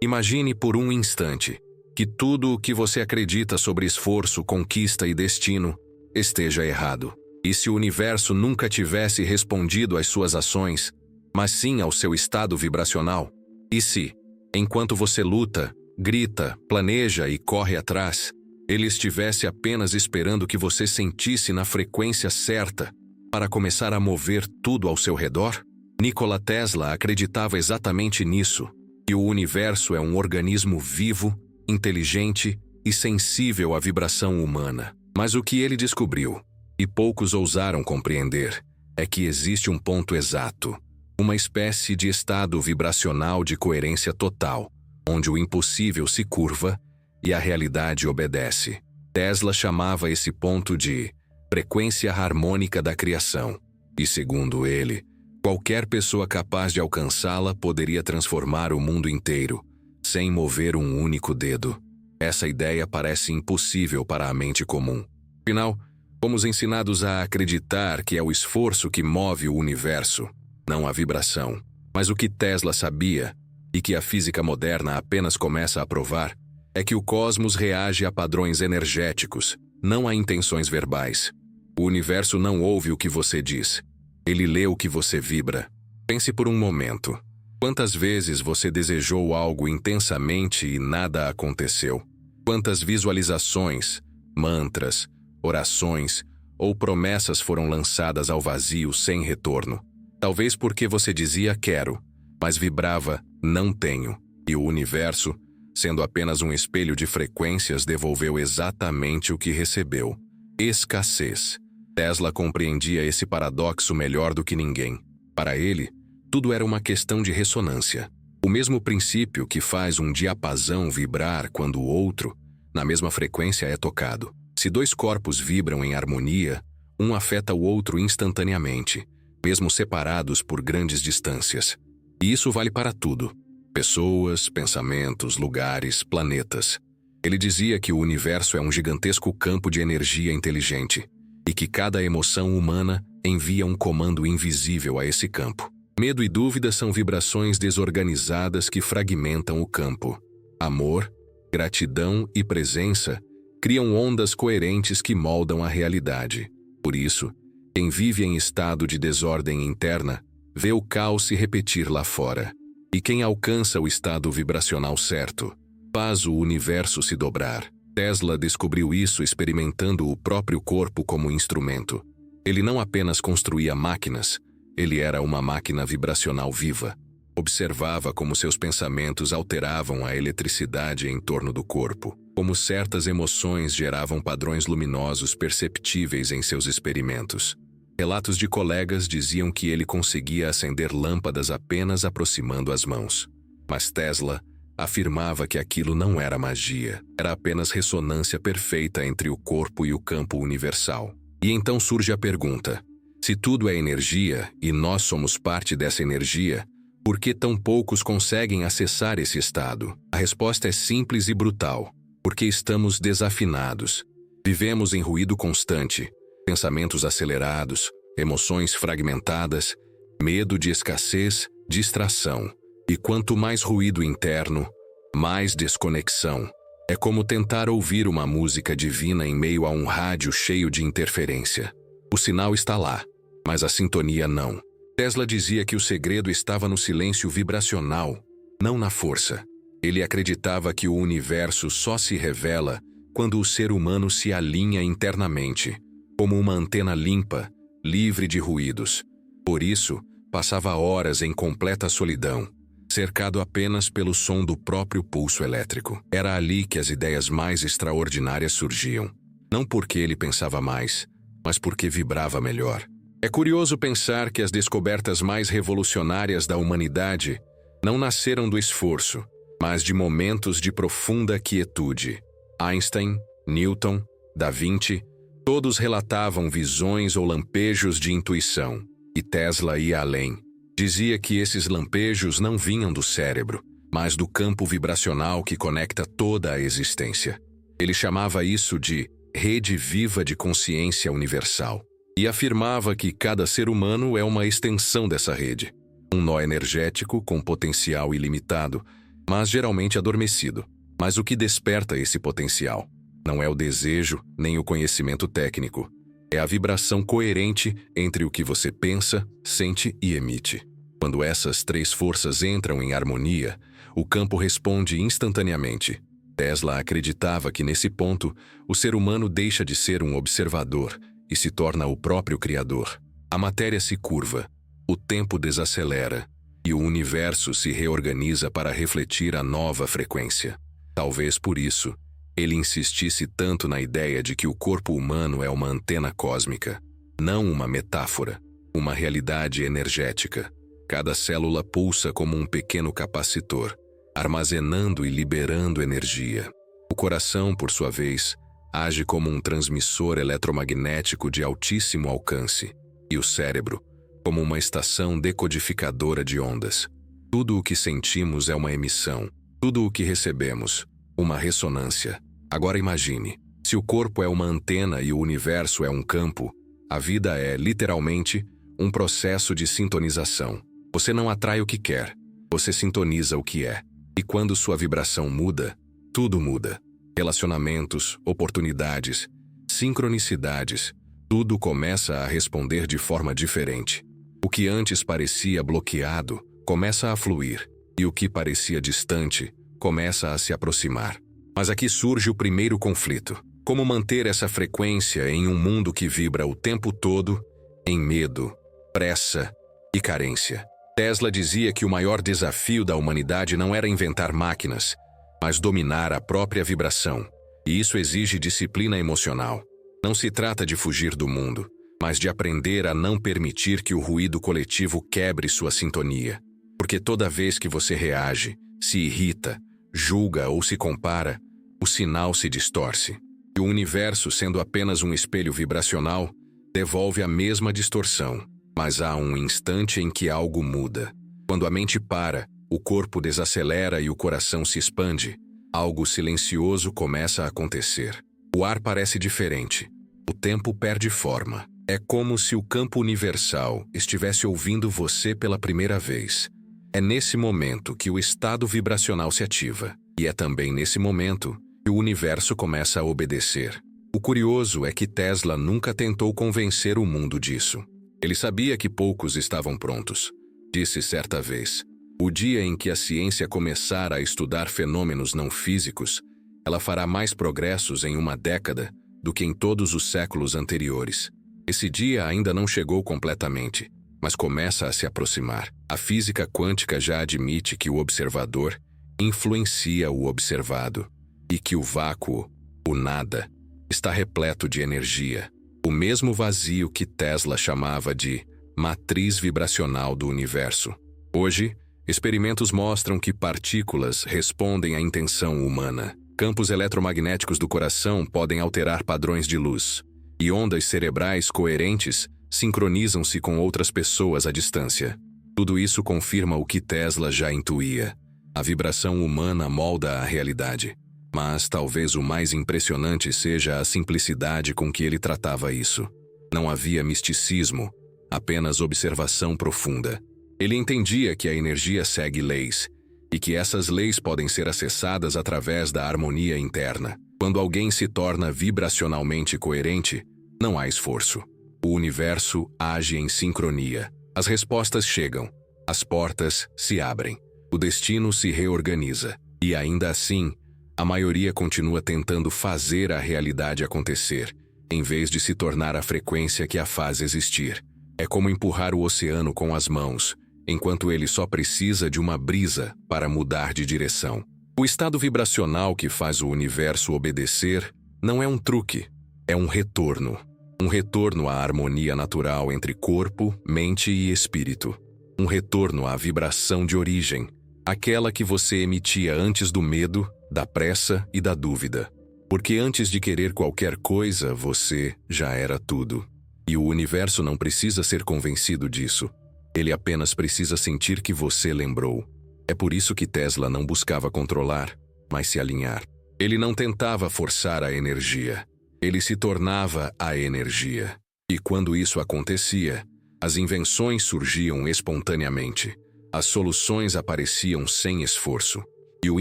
Imagine por um instante que tudo o que você acredita sobre esforço, conquista e destino esteja errado. E se o universo nunca tivesse respondido às suas ações, mas sim ao seu estado vibracional? E se, enquanto você luta, grita, planeja e corre atrás, ele estivesse apenas esperando que você sentisse na frequência certa para começar a mover tudo ao seu redor? Nikola Tesla acreditava exatamente nisso, que o universo é um organismo vivo, inteligente e sensível à vibração humana. Mas o que ele descobriu, e poucos ousaram compreender, é que existe um ponto exato, uma espécie de estado vibracional de coerência total, onde o impossível se curva e a realidade obedece. Tesla chamava esse ponto de frequência harmônica da criação, e segundo ele, qualquer pessoa capaz de alcançá-la poderia transformar o mundo inteiro, sem mover um único dedo. Essa ideia parece impossível para a mente comum. Afinal, fomos ensinados a acreditar que é o esforço que move o universo, não a vibração. Mas o que Tesla sabia, e que a física moderna apenas começa a provar, é que o cosmos reage a padrões energéticos, não a intenções verbais. O universo não ouve o que você diz. Ele lê o que você vibra. Pense por um momento. Quantas vezes você desejou algo intensamente e nada aconteceu? Quantas visualizações, mantras, orações ou promessas foram lançadas ao vazio sem retorno? Talvez porque você dizia quero, mas vibrava não tenho. E o universo, sendo apenas um espelho de frequências, devolveu exatamente o que recebeu: escassez. Tesla compreendia esse paradoxo melhor do que ninguém. Para ele, tudo era uma questão de ressonância. O mesmo princípio que faz um diapasão vibrar quando o outro, na mesma frequência, é tocado. Se dois corpos vibram em harmonia, um afeta o outro instantaneamente, mesmo separados por grandes distâncias. E isso vale para tudo: pessoas, pensamentos, lugares, planetas. Ele dizia que o universo é um gigantesco campo de energia inteligente, e que cada emoção humana envia um comando invisível a esse campo. Medo e dúvida são vibrações desorganizadas que fragmentam o campo. Amor, gratidão e presença criam ondas coerentes que moldam a realidade. Por isso, quem vive em estado de desordem interna vê o caos se repetir lá fora. E quem alcança o estado vibracional certo faz o universo se dobrar. Tesla descobriu isso experimentando o próprio corpo como instrumento. Ele não apenas construía máquinas, ele era uma máquina vibracional viva. Observava como seus pensamentos alteravam a eletricidade em torno do corpo, como certas emoções geravam padrões luminosos perceptíveis em seus experimentos. Relatos de colegas diziam que ele conseguia acender lâmpadas apenas aproximando as mãos. Mas Tesla afirmava que aquilo não era magia, era apenas ressonância perfeita entre o corpo e o campo universal. E então surge a pergunta: se tudo é energia e nós somos parte dessa energia, por que tão poucos conseguem acessar esse estado? A resposta é simples e brutal: porque estamos desafinados. Vivemos em ruído constante, pensamentos acelerados, emoções fragmentadas, medo de escassez, distração. E quanto mais ruído interno, mais desconexão. É como tentar ouvir uma música divina em meio a um rádio cheio de interferência. O sinal está lá, mas a sintonia não. Tesla dizia que o segredo estava no silêncio vibracional, não na força. Ele acreditava que o universo só se revela quando o ser humano se alinha internamente, como uma antena limpa, livre de ruídos. Por isso, passava horas em completa solidão, cercado apenas pelo som do próprio pulso elétrico. Era ali que as ideias mais extraordinárias surgiam. Não porque ele pensava mais, mas porque vibrava melhor. É curioso pensar que as descobertas mais revolucionárias da humanidade não nasceram do esforço, mas de momentos de profunda quietude. Einstein, Newton, Da Vinci, todos relatavam visões ou lampejos de intuição. E Tesla ia além. Dizia que esses lampejos não vinham do cérebro, mas do campo vibracional que conecta toda a existência. Ele chamava isso de rede viva de consciência universal e afirmava que cada ser humano é uma extensão dessa rede, um nó energético com potencial ilimitado mas geralmente adormecido. Mas o que desperta esse potencial? Não é o desejo nem o conhecimento técnico. É a vibração coerente entre o que você pensa, sente e emite. Quando essas três forças entram em harmonia, o campo responde instantaneamente. Tesla acreditava que nesse ponto, o ser humano deixa de ser um observador e se torna o próprio criador. A matéria se curva, o tempo desacelera e o universo se reorganiza para refletir a nova frequência. Talvez por isso, ele insistisse tanto na ideia de que o corpo humano é uma antena cósmica, não uma metáfora, uma realidade energética. Cada célula pulsa como um pequeno capacitor, armazenando e liberando energia. O coração, por sua vez, age como um transmissor eletromagnético de altíssimo alcance, e o cérebro, como uma estação decodificadora de ondas. Tudo o que sentimos é uma emissão, tudo o que recebemos, uma ressonância. Agora imagine, se o corpo é uma antena e o universo é um campo, a vida é, literalmente, um processo de sintonização. Você não atrai o que quer, você sintoniza o que é. E quando sua vibração muda, tudo muda. Relacionamentos, oportunidades, sincronicidades, tudo começa a responder de forma diferente. O que antes parecia bloqueado começa a fluir, e o que parecia distante começa a se aproximar. Mas aqui surge o primeiro conflito. Como manter essa frequência em um mundo que vibra o tempo todo em medo, pressa e carência? Tesla dizia que o maior desafio da humanidade não era inventar máquinas, mas dominar a própria vibração. E isso exige disciplina emocional. Não se trata de fugir do mundo, mas de aprender a não permitir que o ruído coletivo quebre sua sintonia. Porque toda vez que você reage, se irrita, julga ou se compara, o sinal se distorce. E o universo, sendo apenas um espelho vibracional, devolve a mesma distorção. Mas há um instante em que algo muda. Quando a mente para, o corpo desacelera e o coração se expande, algo silencioso começa a acontecer. O ar parece diferente. O tempo perde forma. É como se o campo universal estivesse ouvindo você pela primeira vez. É nesse momento que o estado vibracional se ativa. E é também nesse momento que o universo começa a obedecer. O curioso é que Tesla nunca tentou convencer o mundo disso. Ele sabia que poucos estavam prontos. Disse certa vez: o dia em que a ciência começar a estudar fenômenos não físicos, ela fará mais progressos em uma década do que em todos os séculos anteriores. Esse dia ainda não chegou completamente, mas começa a se aproximar. A física quântica já admite que o observador influencia o observado e que o vácuo, o nada, está repleto de energia. O mesmo vazio que Tesla chamava de matriz vibracional do universo. Hoje, experimentos mostram que partículas respondem à intenção humana. Campos eletromagnéticos do coração podem alterar padrões de luz, e ondas cerebrais coerentes sincronizam-se com outras pessoas à distância. Tudo isso confirma o que Tesla já intuía. A vibração humana molda a realidade. Mas talvez o mais impressionante seja a simplicidade com que ele tratava isso. Não havia misticismo, apenas observação profunda. Ele entendia que a energia segue leis, e que essas leis podem ser acessadas através da harmonia interna. Quando alguém se torna vibracionalmente coerente, não há esforço. O universo age em sincronia. As respostas chegam, as portas se abrem, o destino se reorganiza. E ainda assim, a maioria continua tentando fazer a realidade acontecer, em vez de se tornar a frequência que a faz existir. É como empurrar o oceano com as mãos, enquanto ele só precisa de uma brisa para mudar de direção. O estado vibracional que faz o universo obedecer não é um truque, é um retorno. Um retorno à harmonia natural entre corpo, mente e espírito. Um retorno à vibração de origem, aquela que você emitia antes do medo, da pressa e da dúvida. Porque antes de querer qualquer coisa, você já era tudo. E o universo não precisa ser convencido disso. Ele apenas precisa sentir que você lembrou. É por isso que Tesla não buscava controlar, mas se alinhar. Ele não tentava forçar a energia. Ele se tornava a energia. E quando isso acontecia, as invenções surgiam espontaneamente. As soluções apareciam sem esforço. e o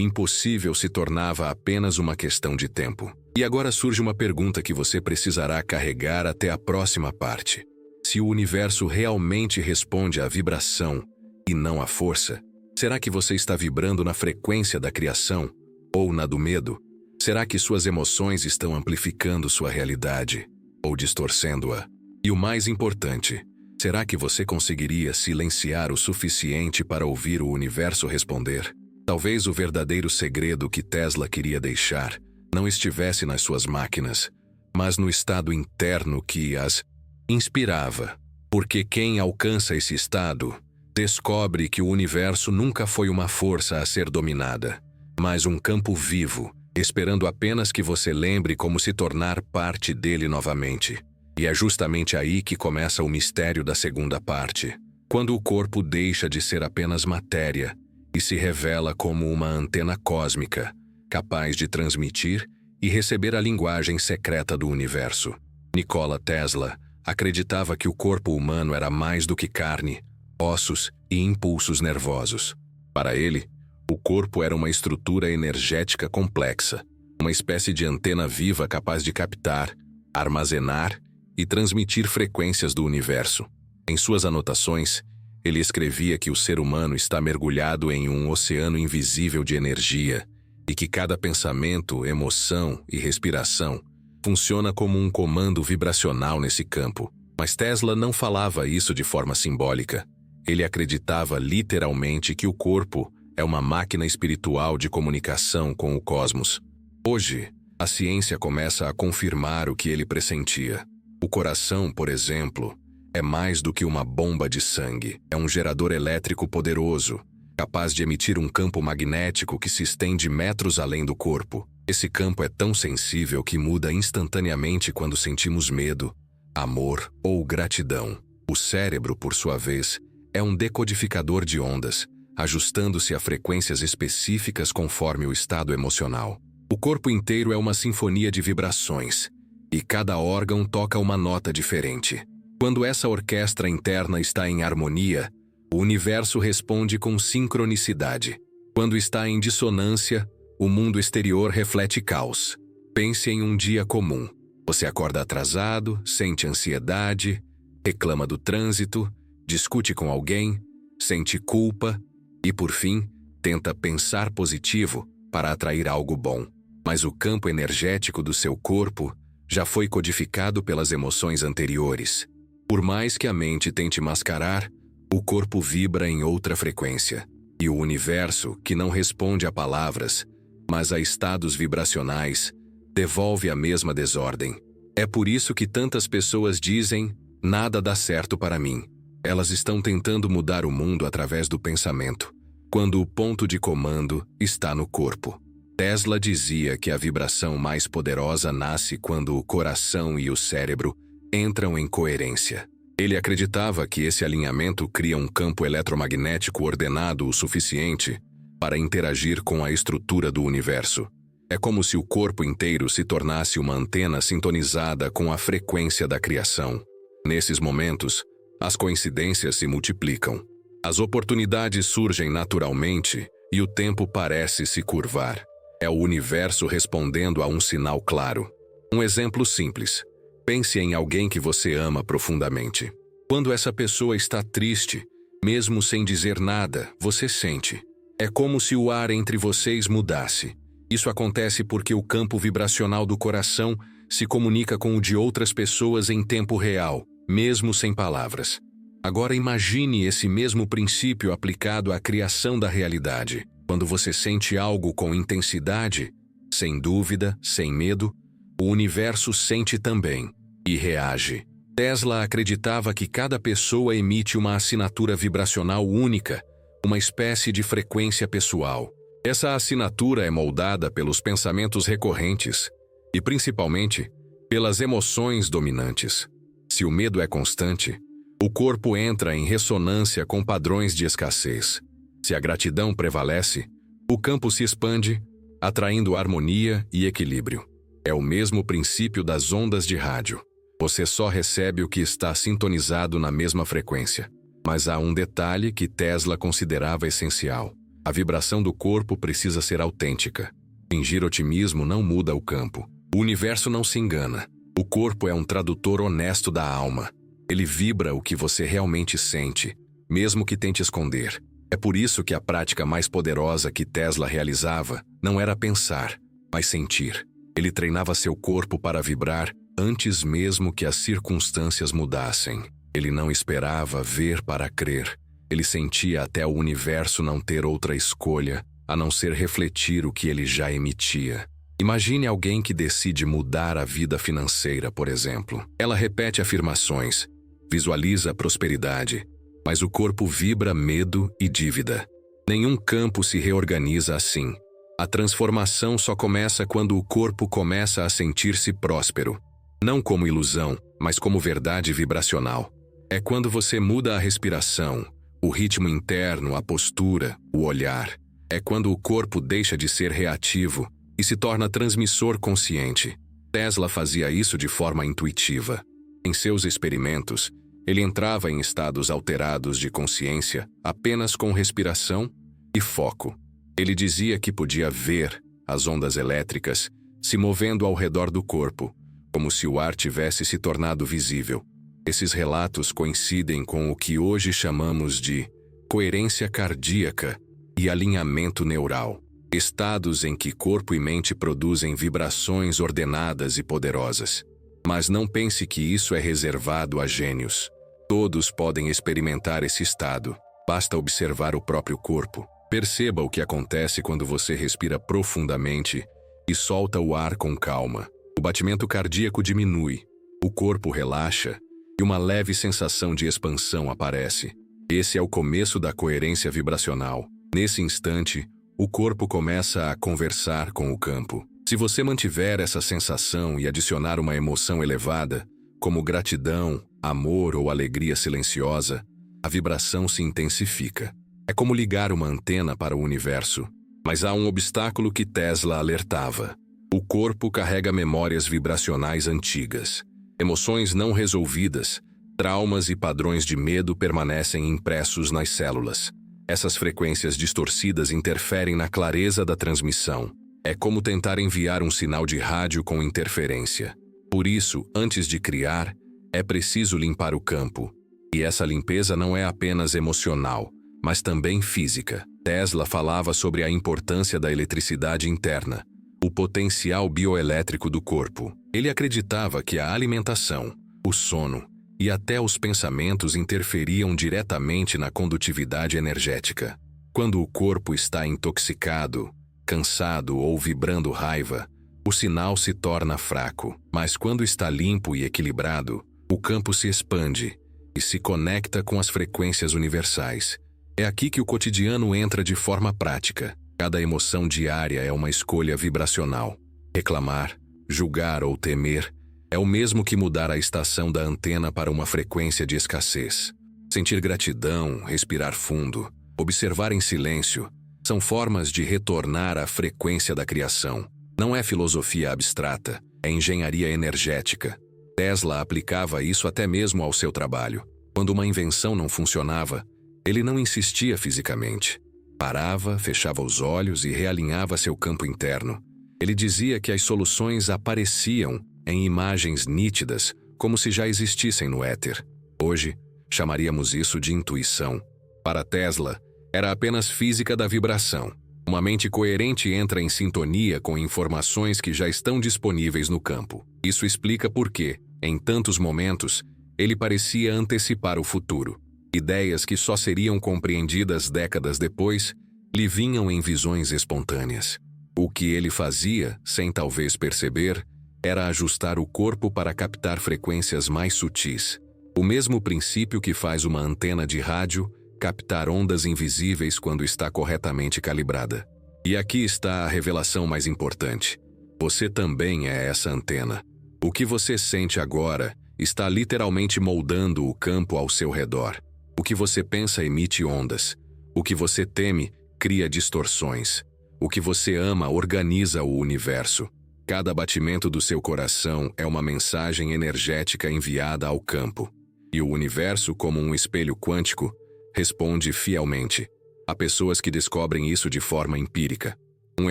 impossível se tornava apenas uma questão de tempo. E agora surge uma pergunta que você precisará carregar até a próxima parte. Se o universo realmente responde à vibração e não à força, será que você está vibrando na frequência da criação ou na do medo? Será que suas emoções estão amplificando sua realidade ou distorcendo-a? E o mais importante, será que você conseguiria silenciar o suficiente para ouvir o universo responder? Talvez o verdadeiro segredo que Tesla queria deixar não estivesse nas suas máquinas, mas no estado interno que as inspirava. Porque quem alcança esse estado descobre que o universo nunca foi uma força a ser dominada, mas um campo vivo, esperando apenas que você lembre como se tornar parte dele novamente. E é justamente aí que começa o mistério da segunda parte, quando o corpo deixa de ser apenas matéria e se revela como uma antena cósmica, capaz de transmitir e receber a linguagem secreta do universo. Nikola Tesla acreditava que o corpo humano era mais do que carne, ossos e impulsos nervosos. Para ele, o corpo era uma estrutura energética complexa, uma espécie de antena viva capaz de captar, armazenar e transmitir frequências do universo. Em suas anotações, ele escrevia que o ser humano está mergulhado em um oceano invisível de energia e que cada pensamento, emoção e respiração funciona como um comando vibracional nesse campo. Mas Tesla não falava isso de forma simbólica. Ele acreditava literalmente que o corpo é uma máquina espiritual de comunicação com o cosmos. Hoje, a ciência começa a confirmar o que ele pressentia. O coração, por exemplo, é mais do que uma bomba de sangue. É um gerador elétrico poderoso, capaz de emitir um campo magnético que se estende metros além do corpo. Esse campo é tão sensível que muda instantaneamente quando sentimos medo, amor ou gratidão. O cérebro, por sua vez, é um decodificador de ondas, ajustando-se a frequências específicas conforme o estado emocional. O corpo inteiro é uma sinfonia de vibrações, e cada órgão toca uma nota diferente. Quando essa orquestra interna está em harmonia, o universo responde com sincronicidade. Quando está em dissonância, o mundo exterior reflete caos. Pense em um dia comum. Você acorda atrasado, sente ansiedade, reclama do trânsito, discute com alguém, sente culpa e, por fim, tenta pensar positivo para atrair algo bom. Mas o campo energético do seu corpo já foi codificado pelas emoções anteriores. Por mais que a mente tente mascarar, o corpo vibra em outra frequência. E o universo, que não responde a palavras, mas a estados vibracionais, devolve a mesma desordem. É por isso que tantas pessoas dizem: nada dá certo para mim. Elas estão tentando mudar o mundo através do pensamento, quando o ponto de comando está no corpo. Tesla dizia que a vibração mais poderosa nasce quando o coração e o cérebro entram em coerência. Ele acreditava que esse alinhamento cria um campo eletromagnético ordenado o suficiente para interagir com a estrutura do universo. É como se o corpo inteiro se tornasse uma antena sintonizada com a frequência da criação. Nesses momentos, as coincidências se multiplicam. As oportunidades surgem naturalmente e o tempo parece se curvar. É o universo respondendo a um sinal claro. Um exemplo simples. Pense em alguém que você ama profundamente. Quando essa pessoa está triste, mesmo sem dizer nada, você sente. É como se o ar entre vocês mudasse. Isso acontece porque o campo vibracional do coração se comunica com o de outras pessoas em tempo real, mesmo sem palavras. Agora imagine esse mesmo princípio aplicado à criação da realidade. Quando você sente algo com intensidade, sem dúvida, sem medo, o universo sente também e reage. Tesla acreditava que cada pessoa emite uma assinatura vibracional única, uma espécie de frequência pessoal. Essa assinatura é moldada pelos pensamentos recorrentes e, principalmente, pelas emoções dominantes. Se o medo é constante, o corpo entra em ressonância com padrões de escassez. Se a gratidão prevalece, o campo se expande, atraindo harmonia e equilíbrio. É o mesmo princípio das ondas de rádio. Você só recebe o que está sintonizado na mesma frequência. Mas há um detalhe que Tesla considerava essencial. A vibração do corpo precisa ser autêntica. Fingir otimismo não muda o campo. O universo não se engana. O corpo é um tradutor honesto da alma. Ele vibra o que você realmente sente, mesmo que tente esconder. É por isso que a prática mais poderosa que Tesla realizava não era pensar, mas sentir. Ele treinava seu corpo para vibrar antes mesmo que as circunstâncias mudassem. Ele não esperava ver para crer. Ele sentia até o universo não ter outra escolha a não ser refletir o que ele já emitia. Imagine alguém que decide mudar a vida financeira, por exemplo. Ela repete afirmações, visualiza a prosperidade, mas o corpo vibra medo e dívida. Nenhum campo se reorganiza assim. A transformação só começa quando o corpo começa a sentir-se próspero. Não como ilusão, mas como verdade vibracional. É quando você muda a respiração, o ritmo interno, a postura, o olhar. É quando o corpo deixa de ser reativo e se torna transmissor consciente. Tesla fazia isso de forma intuitiva. Em seus experimentos, ele entrava em estados alterados de consciência apenas com respiração e foco. Ele dizia que podia ver as ondas elétricas se movendo ao redor do corpo, como se o ar tivesse se tornado visível. Esses relatos coincidem com o que hoje chamamos de coerência cardíaca e alinhamento neural, estados em que corpo e mente produzem vibrações ordenadas e poderosas. Mas não pense que isso é reservado a gênios. Todos podem experimentar esse estado. Basta observar o próprio corpo. Perceba o que acontece quando você respira profundamente e solta o ar com calma. O batimento cardíaco diminui, o corpo relaxa e uma leve sensação de expansão aparece. Esse é o começo da coerência vibracional. Nesse instante, o corpo começa a conversar com o campo. Se você mantiver essa sensação e adicionar uma emoção elevada, como gratidão, amor ou alegria silenciosa, a vibração se intensifica. É como ligar uma antena para o universo. Mas há um obstáculo que Tesla alertava. O corpo carrega memórias vibracionais antigas. Emoções não resolvidas, traumas e padrões de medo permanecem impressos nas células. Essas frequências distorcidas interferem na clareza da transmissão. É como tentar enviar um sinal de rádio com interferência. Por isso, antes de criar, é preciso limpar o campo. E essa limpeza não é apenas emocional, mas também física. Tesla falava sobre a importância da eletricidade interna, o potencial bioelétrico do corpo. Ele acreditava que a alimentação, o sono e até os pensamentos interferiam diretamente na condutividade energética. Quando o corpo está intoxicado, cansado ou vibrando raiva, o sinal se torna fraco. Mas quando está limpo e equilibrado, o campo se expande e se conecta com as frequências universais. É aqui que o cotidiano entra de forma prática. Cada emoção diária é uma escolha vibracional. Reclamar, julgar ou temer é o mesmo que mudar a estação da antena para uma frequência de escassez. Sentir gratidão, respirar fundo, observar em silêncio, são formas de retornar à frequência da criação. Não é filosofia abstrata, é engenharia energética. Tesla aplicava isso até mesmo ao seu trabalho. Quando uma invenção não funcionava, ele não insistia fisicamente. Parava, fechava os olhos e realinhava seu campo interno. Ele dizia que as soluções apareciam em imagens nítidas, como se já existissem no éter. Hoje, chamaríamos isso de intuição. Para Tesla, era apenas física da vibração. Uma mente coerente entra em sintonia com informações que já estão disponíveis no campo. Isso explica por que, em tantos momentos, ele parecia antecipar o futuro. Ideias que só seriam compreendidas décadas depois lhe vinham em visões espontâneas. O que ele fazia, sem talvez perceber, era ajustar o corpo para captar frequências mais sutis. O mesmo princípio que faz uma antena de rádio captar ondas invisíveis quando está corretamente calibrada. E aqui está a revelação mais importante. Você também é essa antena. O que você sente agora está literalmente moldando o campo ao seu redor. O que você pensa emite ondas. O que você teme cria distorções. O que você ama organiza o universo. Cada batimento do seu coração é uma mensagem energética enviada ao campo. E o universo, como um espelho quântico, responde fielmente. Há pessoas que descobrem isso de forma empírica. Um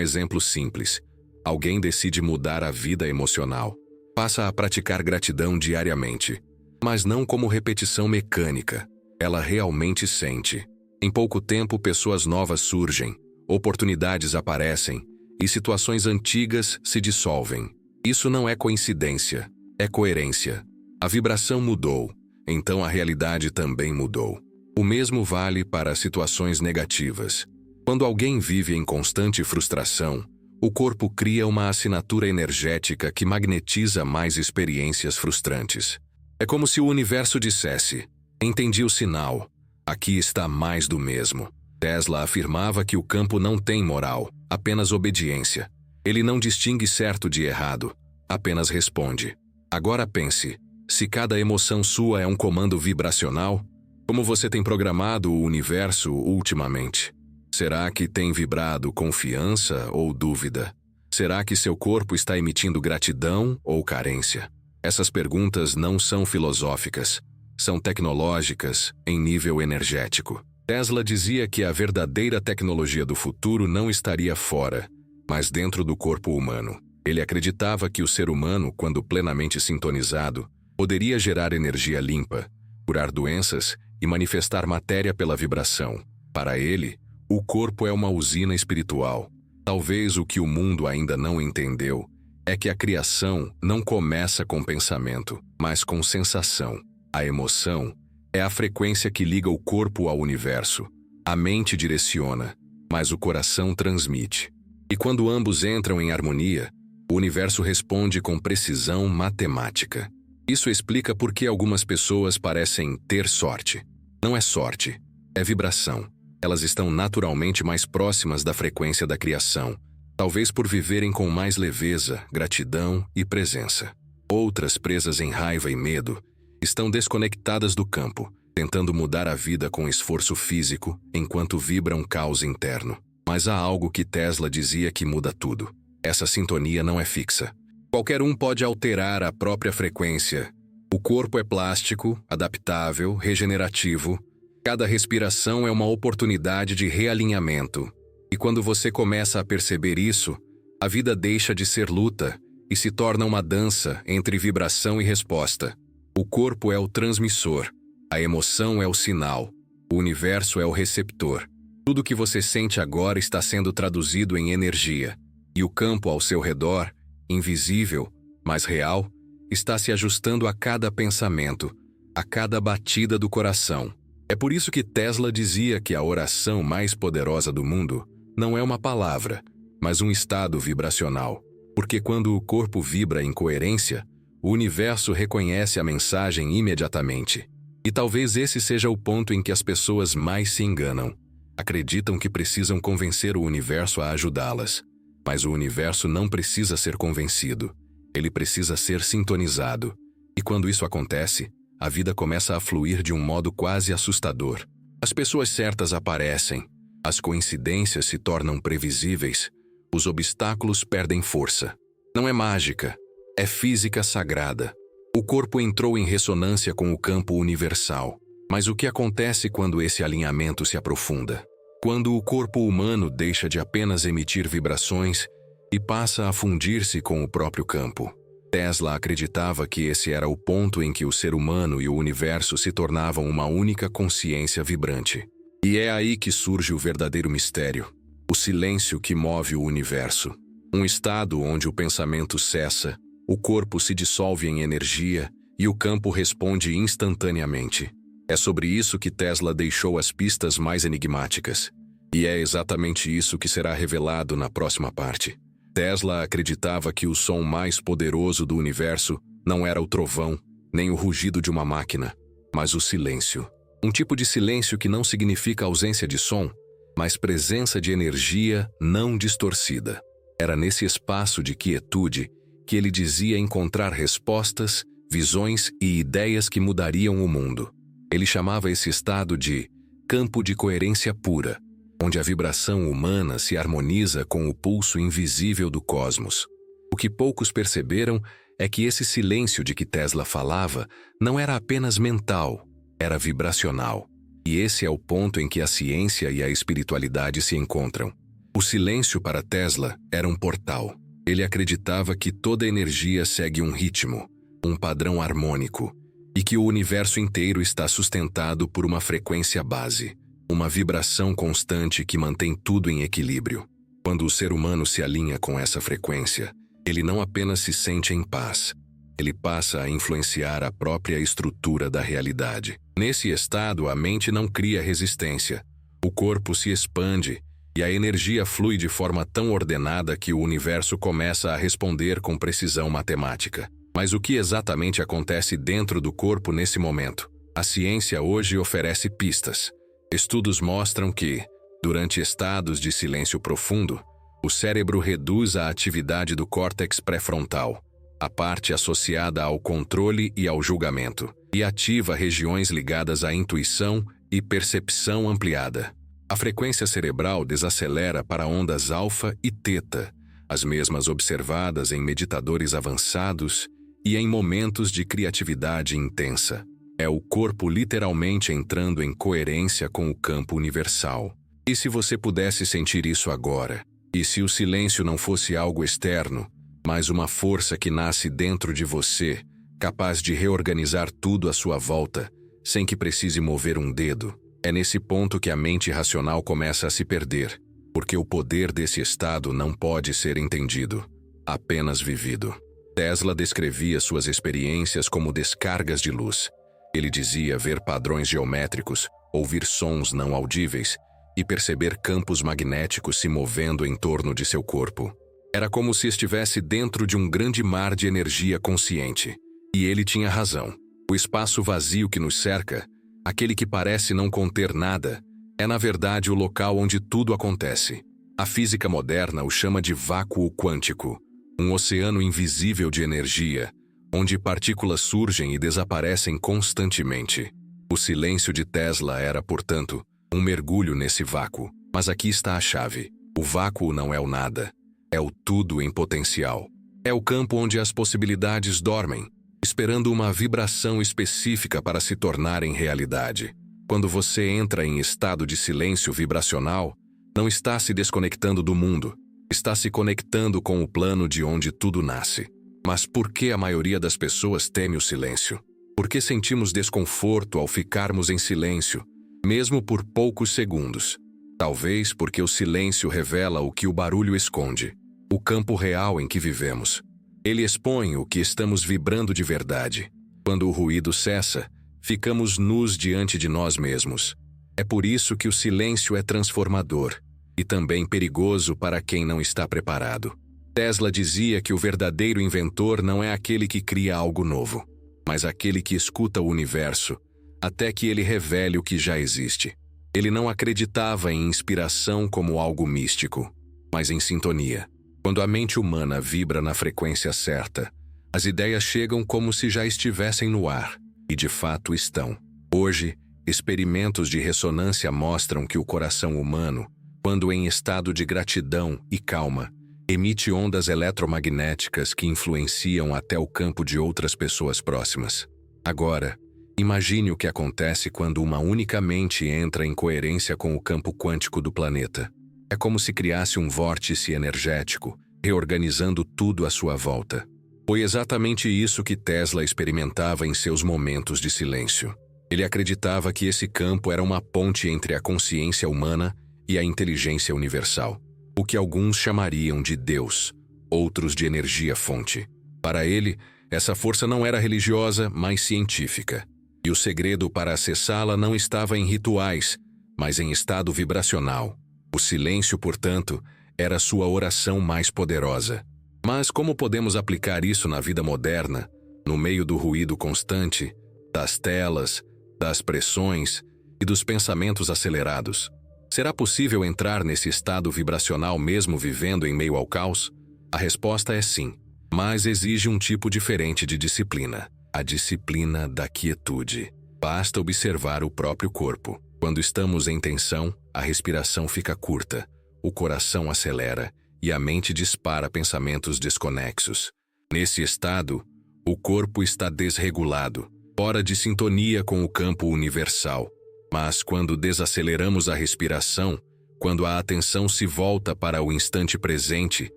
exemplo simples. Alguém decide mudar a vida emocional. Passa a praticar gratidão diariamente. Mas não como repetição mecânica. Ela realmente sente. Em pouco tempo, pessoas novas surgem, oportunidades aparecem e situações antigas se dissolvem. Isso não é coincidência, é coerência. A vibração mudou, então a realidade também mudou. O mesmo vale para situações negativas. Quando alguém vive em constante frustração, o corpo cria uma assinatura energética que magnetiza mais experiências frustrantes. É como se o universo dissesse: entendi o sinal, aqui está mais do mesmo. Tesla afirmava que o campo não tem moral, apenas obediência. Ele não distingue certo de errado, apenas responde. Agora pense, se cada emoção sua é um comando vibracional, como você tem programado o universo ultimamente? Será que tem vibrado confiança ou dúvida? Será que seu corpo está emitindo gratidão ou carência? Essas perguntas não são filosóficas, são tecnológicas em nível energético. Tesla dizia que a verdadeira tecnologia do futuro não estaria fora, mas dentro do corpo humano. Ele acreditava que o ser humano, quando plenamente sintonizado, poderia gerar energia limpa, curar doenças e manifestar matéria pela vibração. Para ele, o corpo é uma usina espiritual. Talvez o que o mundo ainda não entendeu é que a criação não começa com pensamento, mas com sensação. A emoção é a frequência que liga o corpo ao universo. A mente direciona, mas o coração transmite. E quando ambos entram em harmonia, o universo responde com precisão matemática. Isso explica por que algumas pessoas parecem ter sorte. Não é sorte, é vibração. Elas estão naturalmente mais próximas da frequência da criação, talvez por viverem com mais leveza, gratidão e presença. Outras, presas em raiva e medo, estão desconectadas do campo, tentando mudar a vida com esforço físico, enquanto vibra um caos interno. Mas há algo que Tesla dizia que muda tudo. Essa sintonia não é fixa. Qualquer um pode alterar a própria frequência. O corpo é plástico, adaptável, regenerativo. Cada respiração é uma oportunidade de realinhamento. E quando você começa a perceber isso, a vida deixa de ser luta e se torna uma dança entre vibração e resposta. O corpo é o transmissor, a emoção é o sinal, o universo é o receptor. Tudo que você sente agora está sendo traduzido em energia, e o campo ao seu redor, invisível, mas real, está se ajustando a cada pensamento, a cada batida do coração. É por isso que Tesla dizia que a oração mais poderosa do mundo não é uma palavra, mas um estado vibracional. Porque quando o corpo vibra em coerência, o universo reconhece a mensagem imediatamente. E talvez esse seja o ponto em que as pessoas mais se enganam. Acreditam que precisam convencer o universo a ajudá-las. Mas o universo não precisa ser convencido. Ele precisa ser sintonizado. E quando isso acontece, a vida começa a fluir de um modo quase assustador. As pessoas certas aparecem, as coincidências se tornam previsíveis, os obstáculos perdem força. Não é mágica, é física sagrada. O corpo entrou em ressonância com o campo universal. Mas o que acontece quando esse alinhamento se aprofunda? Quando o corpo humano deixa de apenas emitir vibrações e passa a fundir-se com o próprio campo. Tesla acreditava que esse era o ponto em que o ser humano e o universo se tornavam uma única consciência vibrante. E é aí que surge o verdadeiro mistério, o silêncio que move o universo. Um estado onde o pensamento cessa, o corpo se dissolve em energia e o campo responde instantaneamente. É sobre isso que Tesla deixou as pistas mais enigmáticas. E é exatamente isso que será revelado na próxima parte. Tesla acreditava que o som mais poderoso do universo não era o trovão, nem o rugido de uma máquina, mas o silêncio. Um tipo de silêncio que não significa ausência de som, mas presença de energia não distorcida. Era nesse espaço de quietude que ele dizia encontrar respostas, visões e ideias que mudariam o mundo. Ele chamava esse estado de campo de coerência pura, onde a vibração humana se harmoniza com o pulso invisível do cosmos. O que poucos perceberam é que esse silêncio de que Tesla falava não era apenas mental, era vibracional. E esse é o ponto em que a ciência e a espiritualidade se encontram. O silêncio para Tesla era um portal. Ele acreditava que toda energia segue um ritmo, um padrão harmônico, e que o universo inteiro está sustentado por uma frequência base, uma vibração constante que mantém tudo em equilíbrio. Quando o ser humano se alinha com essa frequência, ele não apenas se sente em paz, ele passa a influenciar a própria estrutura da realidade. Nesse estado, a mente não cria resistência, o corpo se expande e a energia flui de forma tão ordenada que o universo começa a responder com precisão matemática. Mas o que exatamente acontece dentro do corpo nesse momento? A ciência hoje oferece pistas. Estudos mostram que, durante estados de silêncio profundo, o cérebro reduz a atividade do córtex pré-frontal, a parte associada ao controle e ao julgamento, e ativa regiões ligadas à intuição e percepção ampliada. A frequência cerebral desacelera para ondas alfa e teta, as mesmas observadas em meditadores avançados e em momentos de criatividade intensa. É o corpo literalmente entrando em coerência com o campo universal. E se você pudesse sentir isso agora? E se o silêncio não fosse algo externo, mas uma força que nasce dentro de você, capaz de reorganizar tudo à sua volta, sem que precise mover um dedo? É nesse ponto que a mente racional começa a se perder, porque o poder desse estado não pode ser entendido, apenas vivido. Tesla descrevia suas experiências como descargas de luz. Ele dizia ver padrões geométricos, ouvir sons não audíveis e perceber campos magnéticos se movendo em torno de seu corpo. Era como se estivesse dentro de um grande mar de energia consciente. E ele tinha razão. O espaço vazio que nos cerca, aquele que parece não conter nada, é na verdade o local onde tudo acontece. A física moderna o chama de vácuo quântico, um oceano invisível de energia, onde partículas surgem e desaparecem constantemente. O silêncio de Tesla era, portanto, um mergulho nesse vácuo. Mas aqui está a chave. O vácuo não é o nada, é o tudo em potencial. É o campo onde as possibilidades dormem, esperando uma vibração específica para se tornarem realidade. Quando você entra em estado de silêncio vibracional, não está se desconectando do mundo, está se conectando com o plano de onde tudo nasce. Mas por que a maioria das pessoas teme o silêncio? Por que sentimos desconforto ao ficarmos em silêncio, mesmo por poucos segundos? Talvez porque o silêncio revela o que o barulho esconde, o campo real em que vivemos. Ele expõe o que estamos vibrando de verdade. Quando o ruído cessa, ficamos nus diante de nós mesmos. É por isso que o silêncio é transformador e também perigoso para quem não está preparado. Tesla dizia que o verdadeiro inventor não é aquele que cria algo novo, mas aquele que escuta o universo até que ele revele o que já existe. Ele não acreditava em inspiração como algo místico, mas em sintonia. Quando a mente humana vibra na frequência certa, as ideias chegam como se já estivessem no ar, e de fato estão. Hoje, experimentos de ressonância mostram que o coração humano, quando em estado de gratidão e calma, emite ondas eletromagnéticas que influenciam até o campo de outras pessoas próximas. Agora, imagine o que acontece quando uma única mente entra em coerência com o campo quântico do planeta. É como se criasse um vórtice energético, reorganizando tudo à sua volta. Foi exatamente isso que Tesla experimentava em seus momentos de silêncio. Ele acreditava que esse campo era uma ponte entre a consciência humana e a inteligência universal, o que alguns chamariam de Deus, outros de energia-fonte. Para ele, essa força não era religiosa, mas científica. E o segredo para acessá-la não estava em rituais, mas em estado vibracional. O silêncio, portanto, era sua oração mais poderosa. Mas como podemos aplicar isso na vida moderna, no meio do ruído constante, das telas, das pressões e dos pensamentos acelerados? Será possível entrar nesse estado vibracional mesmo vivendo em meio ao caos? A resposta é sim, mas exige um tipo diferente de disciplina. A disciplina da quietude. Basta observar o próprio corpo. Quando estamos em tensão, a respiração fica curta, o coração acelera e a mente dispara pensamentos desconexos. Nesse estado, o corpo está desregulado, fora de sintonia com o campo universal. Mas quando desaceleramos a respiração, quando a atenção se volta para o instante presente,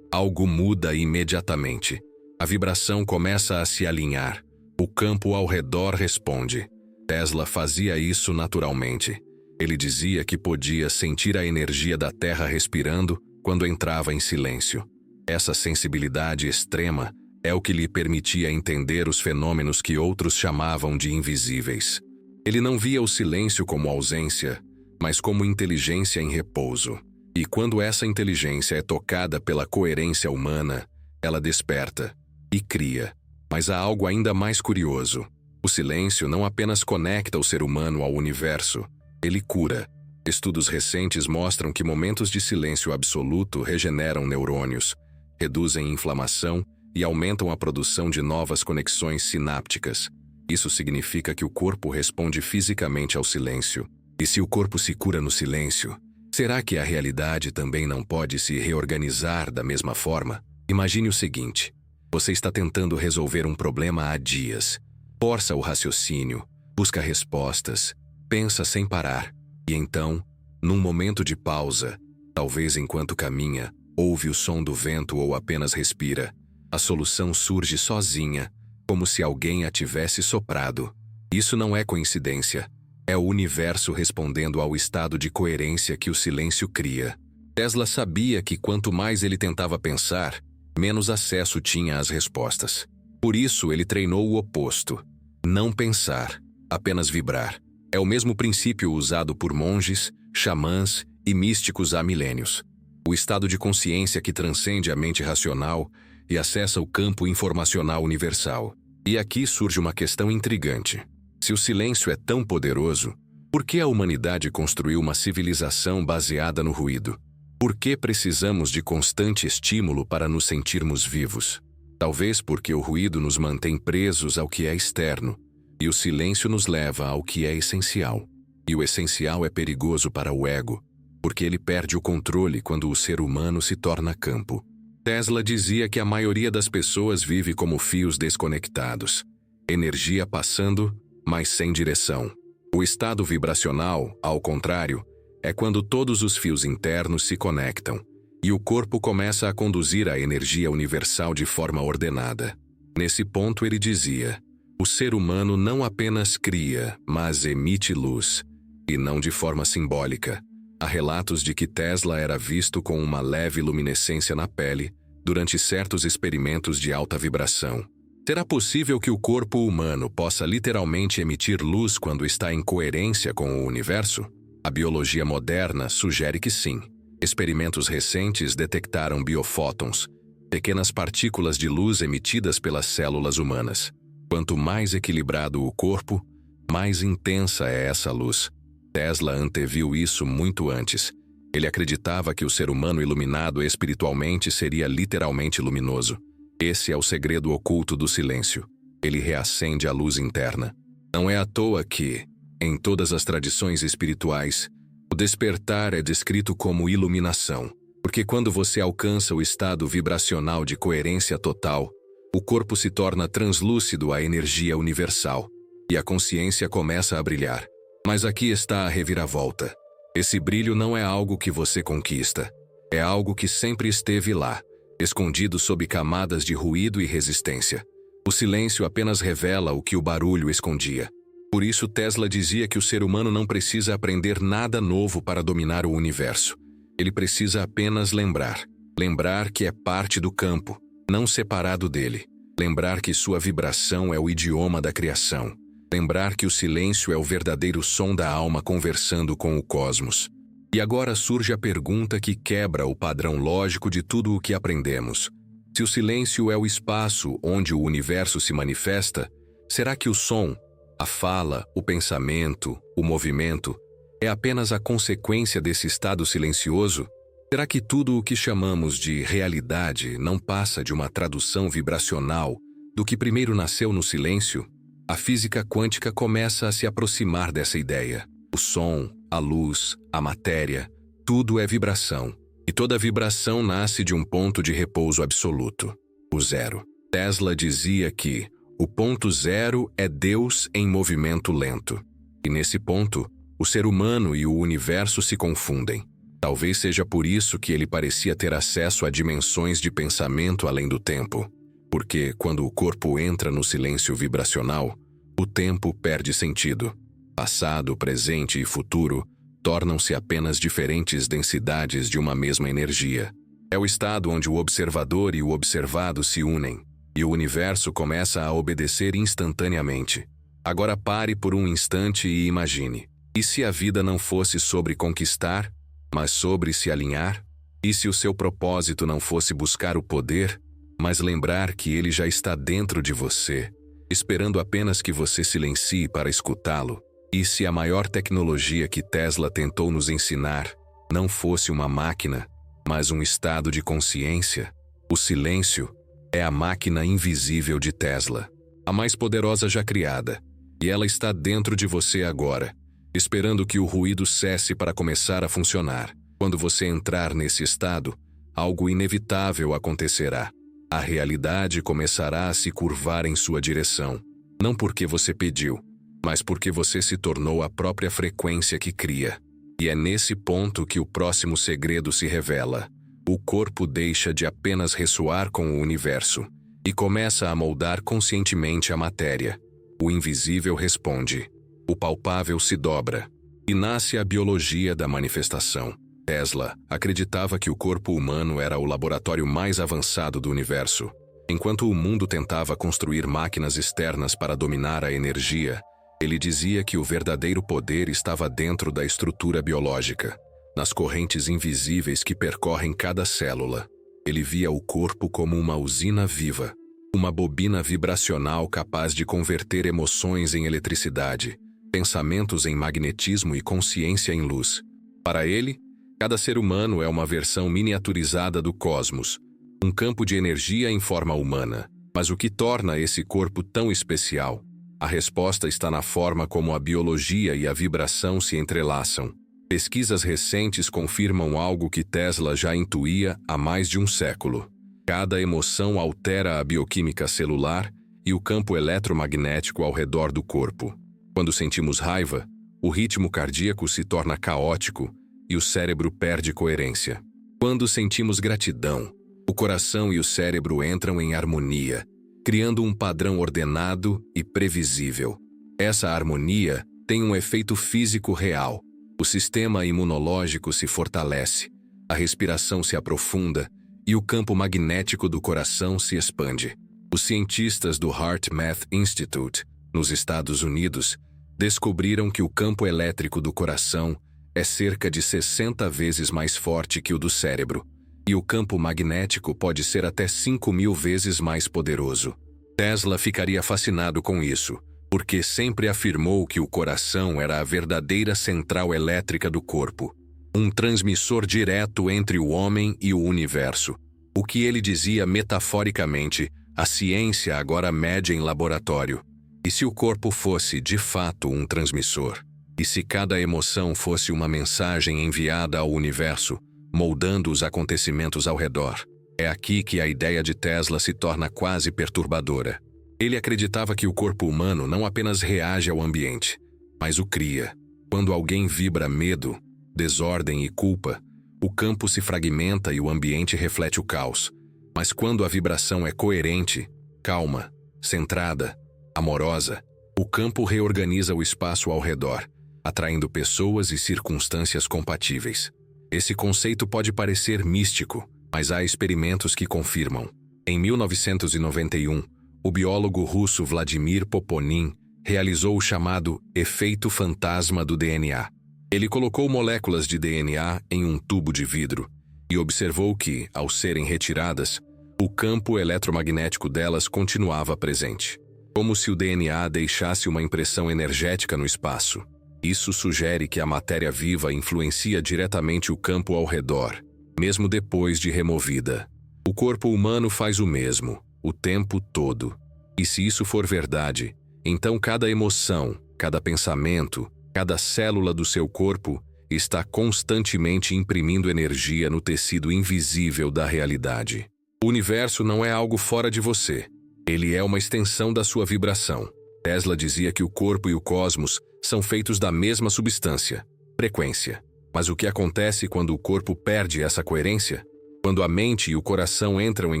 algo muda imediatamente. A vibração começa a se alinhar. O campo ao redor responde. Tesla fazia isso naturalmente. Ele dizia que podia sentir a energia da Terra respirando quando entrava em silêncio. Essa sensibilidade extrema é o que lhe permitia entender os fenômenos que outros chamavam de invisíveis. Ele não via o silêncio como ausência, mas como inteligência em repouso. E quando essa inteligência é tocada pela coerência humana, ela desperta e cria. Mas há algo ainda mais curioso. O silêncio não apenas conecta o ser humano ao universo, ele cura. Estudos recentes mostram que momentos de silêncio absoluto regeneram neurônios, reduzem inflamação e aumentam a produção de novas conexões sinápticas. Isso significa que o corpo responde fisicamente ao silêncio. E se o corpo se cura no silêncio, será que a realidade também não pode se reorganizar da mesma forma? Imagine o seguinte: você está tentando resolver um problema há dias. Força o raciocínio, busca respostas, pensa sem parar. E então, num momento de pausa, talvez enquanto caminha, ouve o som do vento ou apenas respira, a solução surge sozinha, como se alguém a tivesse soprado. Isso não é coincidência. É o universo respondendo ao estado de coerência que o silêncio cria. Tesla sabia que quanto mais ele tentava pensar, menos acesso tinha às respostas. Por isso, ele treinou o oposto. Não pensar, apenas vibrar. É o mesmo princípio usado por monges, xamãs e místicos há milênios. O estado de consciência que transcende a mente racional e acessa o campo informacional universal. E aqui surge uma questão intrigante. Se o silêncio é tão poderoso, por que a humanidade construiu uma civilização baseada no ruído? Por que precisamos de constante estímulo para nos sentirmos vivos? Talvez porque o ruído nos mantém presos ao que é externo, e o silêncio nos leva ao que é essencial. E o essencial é perigoso para o ego, porque ele perde o controle quando o ser humano se torna campo. Tesla dizia que a maioria das pessoas vive como fios desconectados. Energia passando, mas sem direção. O estado vibracional, ao contrário, é quando todos os fios internos se conectam, e o corpo começa a conduzir a energia universal de forma ordenada. Nesse ponto ele dizia: o ser humano não apenas cria, mas emite luz, e não de forma simbólica. Há relatos de que Tesla era visto com uma leve luminescência na pele durante certos experimentos de alta vibração. Será possível que o corpo humano possa literalmente emitir luz quando está em coerência com o universo? A biologia moderna sugere que sim. Experimentos recentes detectaram biofótons, pequenas partículas de luz emitidas pelas células humanas. Quanto mais equilibrado o corpo, mais intensa é essa luz. Tesla anteviu isso muito antes. Ele acreditava que o ser humano iluminado espiritualmente seria literalmente luminoso. Esse é o segredo oculto do silêncio. Ele reacende a luz interna. Não é à toa que, em todas as tradições espirituais, o despertar é descrito como iluminação, porque quando você alcança o estado vibracional de coerência total, o corpo se torna translúcido à energia universal, e a consciência começa a brilhar. Mas aqui está a reviravolta. Esse brilho não é algo que você conquista. É algo que sempre esteve lá, escondido sob camadas de ruído e resistência. O silêncio apenas revela o que o barulho escondia. Por isso Tesla dizia que o ser humano não precisa aprender nada novo para dominar o universo. Ele precisa apenas lembrar. Lembrar que é parte do campo, não separado dele. Lembrar que sua vibração é o idioma da criação. Lembrar que o silêncio é o verdadeiro som da alma conversando com o cosmos. E agora surge a pergunta que quebra o padrão lógico de tudo o que aprendemos. Se o silêncio é o espaço onde o universo se manifesta, será que o som, a fala, o pensamento, o movimento, é apenas a consequência desse estado silencioso? Será que tudo o que chamamos de realidade não passa de uma tradução vibracional do que primeiro nasceu no silêncio? A física quântica começa a se aproximar dessa ideia. O som, a luz, a matéria, tudo é vibração. E toda vibração nasce de um ponto de repouso absoluto, o zero. Tesla dizia que o ponto zero é Deus em movimento lento. E nesse ponto, o ser humano e o universo se confundem. Talvez seja por isso que ele parecia ter acesso a dimensões de pensamento além do tempo. Porque, quando o corpo entra no silêncio vibracional, o tempo perde sentido. Passado, presente e futuro tornam-se apenas diferentes densidades de uma mesma energia. É o estado onde o observador e o observado se unem, e o universo começa a obedecer instantaneamente. Agora pare por um instante e imagine. E se a vida não fosse sobre conquistar, mas sobre se alinhar? E se o seu propósito não fosse buscar o poder, mas lembrar que ele já está dentro de você, esperando apenas que você silencie para escutá-lo? E se a maior tecnologia que Tesla tentou nos ensinar não fosse uma máquina, mas um estado de consciência? O silêncio é a máquina invisível de Tesla, a mais poderosa já criada, e ela está dentro de você agora, esperando que o ruído cesse para começar a funcionar. Quando você entrar nesse estado, algo inevitável acontecerá. A realidade começará a se curvar em sua direção, não porque você pediu, mas porque você se tornou a própria frequência que cria. E é nesse ponto que o próximo segredo se revela. O corpo deixa de apenas ressoar com o universo e começa a moldar conscientemente a matéria. O invisível responde. O palpável se dobra. E nasce a biologia da manifestação. Tesla acreditava que o corpo humano era o laboratório mais avançado do universo. Enquanto o mundo tentava construir máquinas externas para dominar a energia, ele dizia que o verdadeiro poder estava dentro da estrutura biológica, nas correntes invisíveis que percorrem cada célula. Ele via o corpo como uma usina viva, uma bobina vibracional capaz de converter emoções em eletricidade, pensamentos em magnetismo e consciência em luz. Para ele, cada ser humano é uma versão miniaturizada do cosmos, um campo de energia em forma humana. Mas o que torna esse corpo tão especial? A resposta está na forma como a biologia e a vibração se entrelaçam. Pesquisas recentes confirmam algo que Tesla já intuía há mais de um século. Cada emoção altera a bioquímica celular e o campo eletromagnético ao redor do corpo. Quando sentimos raiva, o ritmo cardíaco se torna caótico e o cérebro perde coerência. Quando sentimos gratidão, o coração e o cérebro entram em harmonia, criando um padrão ordenado e previsível. Essa harmonia tem um efeito físico real. O sistema imunológico se fortalece, a respiração se aprofunda e o campo magnético do coração se expande. Os cientistas do HeartMath Institute, nos Estados Unidos, descobriram que o campo elétrico do coração é cerca de 60 vezes mais forte que o do cérebro, e o campo magnético pode ser até 5.000 vezes mais poderoso. Tesla ficaria fascinado com isso, porque sempre afirmou que o coração era a verdadeira central elétrica do corpo, um transmissor direto entre o homem e o universo. O que ele dizia metaforicamente, a ciência agora mede em laboratório. E se o corpo fosse, de fato, um transmissor? E se cada emoção fosse uma mensagem enviada ao universo, moldando os acontecimentos ao redor? É aqui que a ideia de Tesla se torna quase perturbadora. Ele acreditava que o corpo humano não apenas reage ao ambiente, mas o cria. Quando alguém vibra medo, desordem e culpa, o campo se fragmenta e o ambiente reflete o caos. Mas quando a vibração é coerente, calma, centrada, amorosa, o campo reorganiza o espaço ao redor, atraindo pessoas e circunstâncias compatíveis. Esse conceito pode parecer místico, mas há experimentos que confirmam. Em 1991, o biólogo russo Vladimir Poponin realizou o chamado efeito fantasma do DNA. Ele colocou moléculas de DNA em um tubo de vidro e observou que, ao serem retiradas, o campo eletromagnético delas continuava presente, como se o DNA deixasse uma impressão energética no espaço. Isso sugere que a matéria viva influencia diretamente o campo ao redor, mesmo depois de removida. O corpo humano faz o mesmo, o tempo todo. E se isso for verdade, então cada emoção, cada pensamento, cada célula do seu corpo está constantemente imprimindo energia no tecido invisível da realidade. O universo não é algo fora de você. Ele é uma extensão da sua vibração. Tesla dizia que o corpo e o cosmos são feitos da mesma substância, frequência. Mas o que acontece quando o corpo perde essa coerência? Quando a mente e o coração entram em